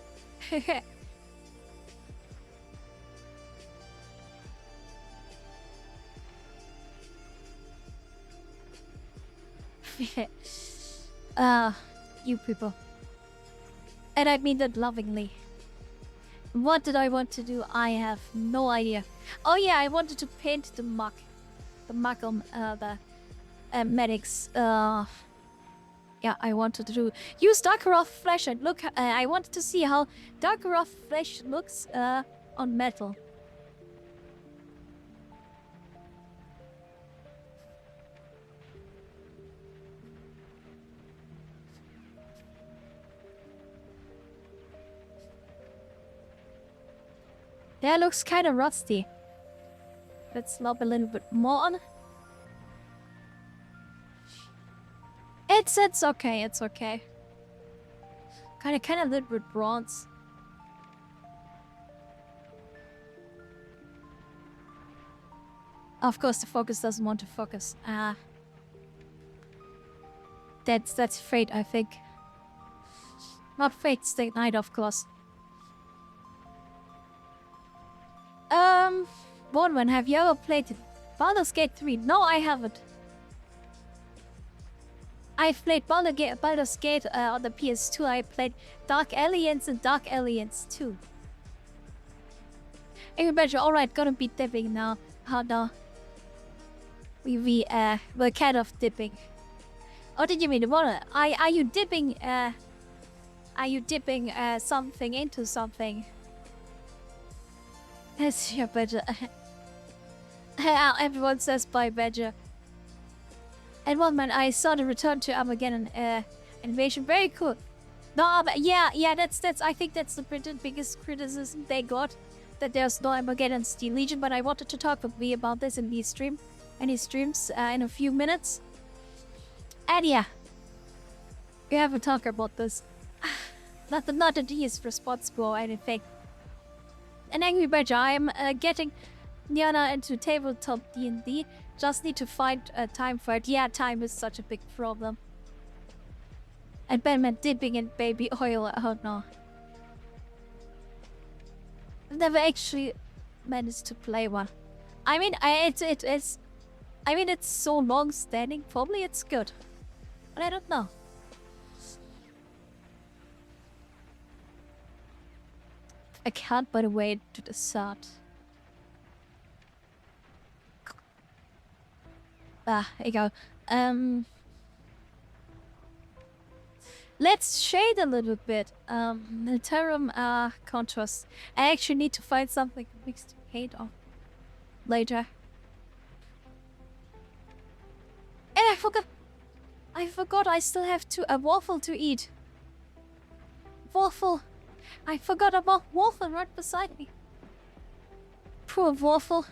You people. And I mean that lovingly. What did I want to do? I have no idea. Oh yeah, I wanted to paint the mug. The mug on the medics. Yeah, I wanted to use Darkaroth flesh and look. I wanted to see how Darkaroth flesh looks on metal. That looks kind of rusty. Let's lob a little bit more on. It's okay. It's okay. Kind of a little bit bronze. Of course, the focus doesn't want to focus. That's fate, I think. Not fate, state night, of course. Bonman, have you ever played Baldur's Gate 3? No, I haven't. I've played Baldur's Gate on the PS2. I played Dark Alliance and Dark Alliance 2. Everybody, alright, gonna be dipping now. How no? We're kind of dipping. Oh, did you mean the water? Are you dipping, something into something? Yes, yeah, Badger. Everyone says bye, Badger. And one man, I saw the Return to Armageddon animation. Very cool. No, but yeah, that's. I think that's the biggest criticism they got, that there's no Armageddon Steel Legion. But I wanted to talk with me about this in the stream, and his streams in a few minutes. And yeah, we have a talk about this. Not that he is responsible or anything. An angry badger. I'm getting Niana into tabletop D&D. Just need to find time for it. Yeah, time is such a big problem. And Batman dipping in baby oil. Oh no. I've never actually managed to play one. I mean, it's. I mean, it's so long standing. Probably it's good, but I don't know. I can't, by the way, to the south. There you go. Let's shade a little bit. Militarum contrast. I actually need to find something to mix the paint on later. And I forgot I still have a waffle to eat. Waffle. I forgot about Waffle right beside me. Poor Waffle.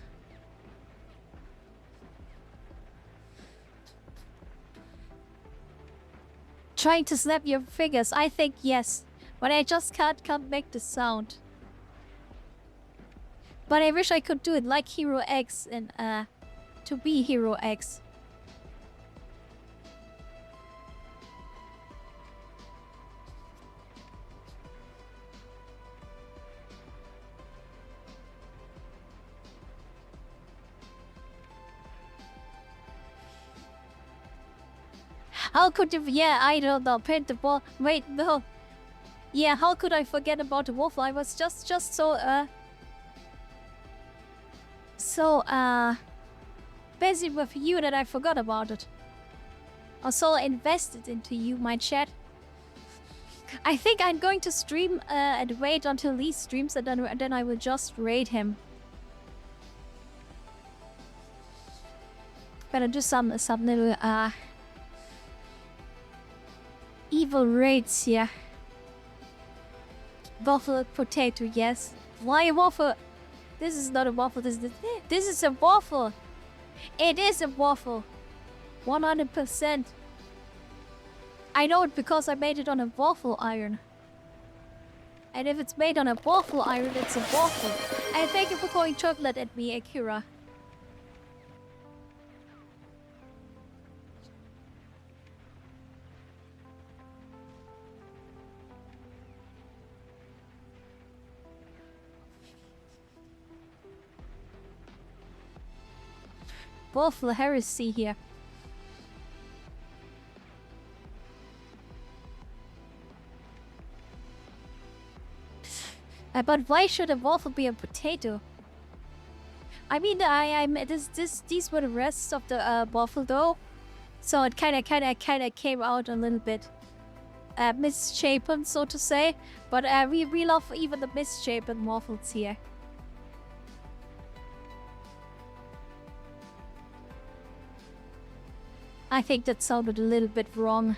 Trying to snap your fingers. I think yes. But I just can't make the sound. But I wish I could do it like Hero X and to be Hero X. How could you? Yeah, I don't know. Paint the ball. Wait, no. Yeah, how could I forget about the waffle? I was just so busy with you that I forgot about it. I'm so invested into you, my chat. I think I'm going to stream and wait until Lee streams, and then I will just raid him. Better do some little evil raids here. Waffle potato, yes. Why a waffle? This is not a waffle. This is a waffle. It is a waffle. 100%. I know it because I made it on a waffle iron. And if it's made on a waffle iron, it's a waffle. And thank you for throwing chocolate at me, Akira. Waffle heresy here. But But why should a waffle be a potato? I mean, these were the rest of the waffle dough, so it kind of came out a little bit misshapen, so to say. But we love even the misshapen waffles here. I think that sounded a little bit wrong.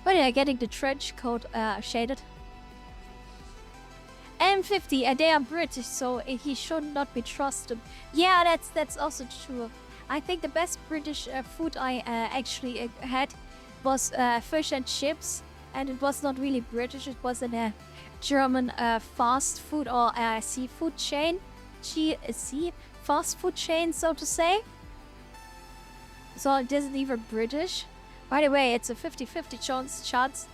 But yeah, getting the trench coat shaded. M50, they are British, so he should not be trusted. Yeah, that's also true. I think the best British food I actually had was fish and chips, and it was not really British. It was in a German fast food or seafood chain, fast food chain, so to say. So it isn't even British. By the way, it's a 50-50 chance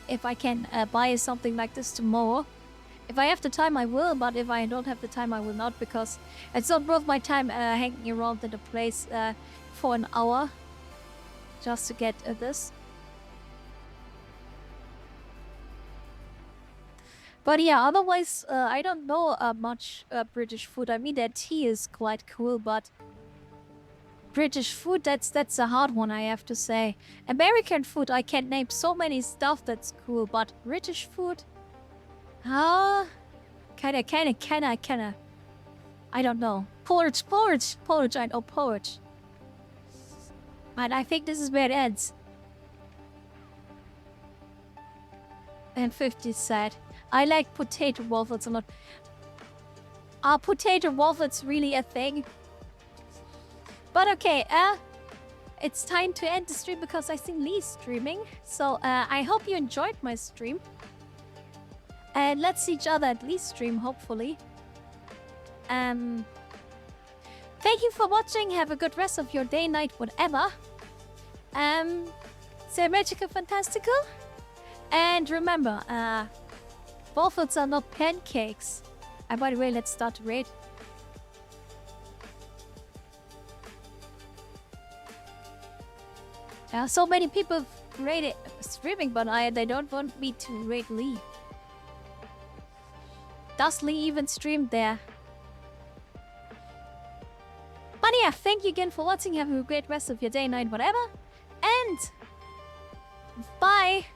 if I can buy something like this tomorrow. If I have the time, I will, but if I don't have the time, I will not, because it's not worth my time hanging around in the place for an hour just to get this. But yeah, otherwise, I don't know much British food. I mean, their tea is quite cool, but British food, that's a hard one, I have to say. American food, I can name so many stuff that's cool, but British food? Kinda. I don't know. Porridge, I know porridge. But I think this is where it ends. And 50 said, I like potato waffles a lot. Are potato waffles really a thing? But okay, it's time to end the stream because I see Lee's streaming. So I hope you enjoyed my stream. And let's see each other at Lee's stream, hopefully. Thank you for watching. Have a good rest of your day, night, whatever. Stay magical, fantastical. And remember, waffles are not pancakes. And by the way, let's start the raid. So many people raid streaming, but they don't want me to raid Lee. Does Lee even stream there? But yeah, thank you again for watching. Have a great rest of your day, night, whatever. And bye!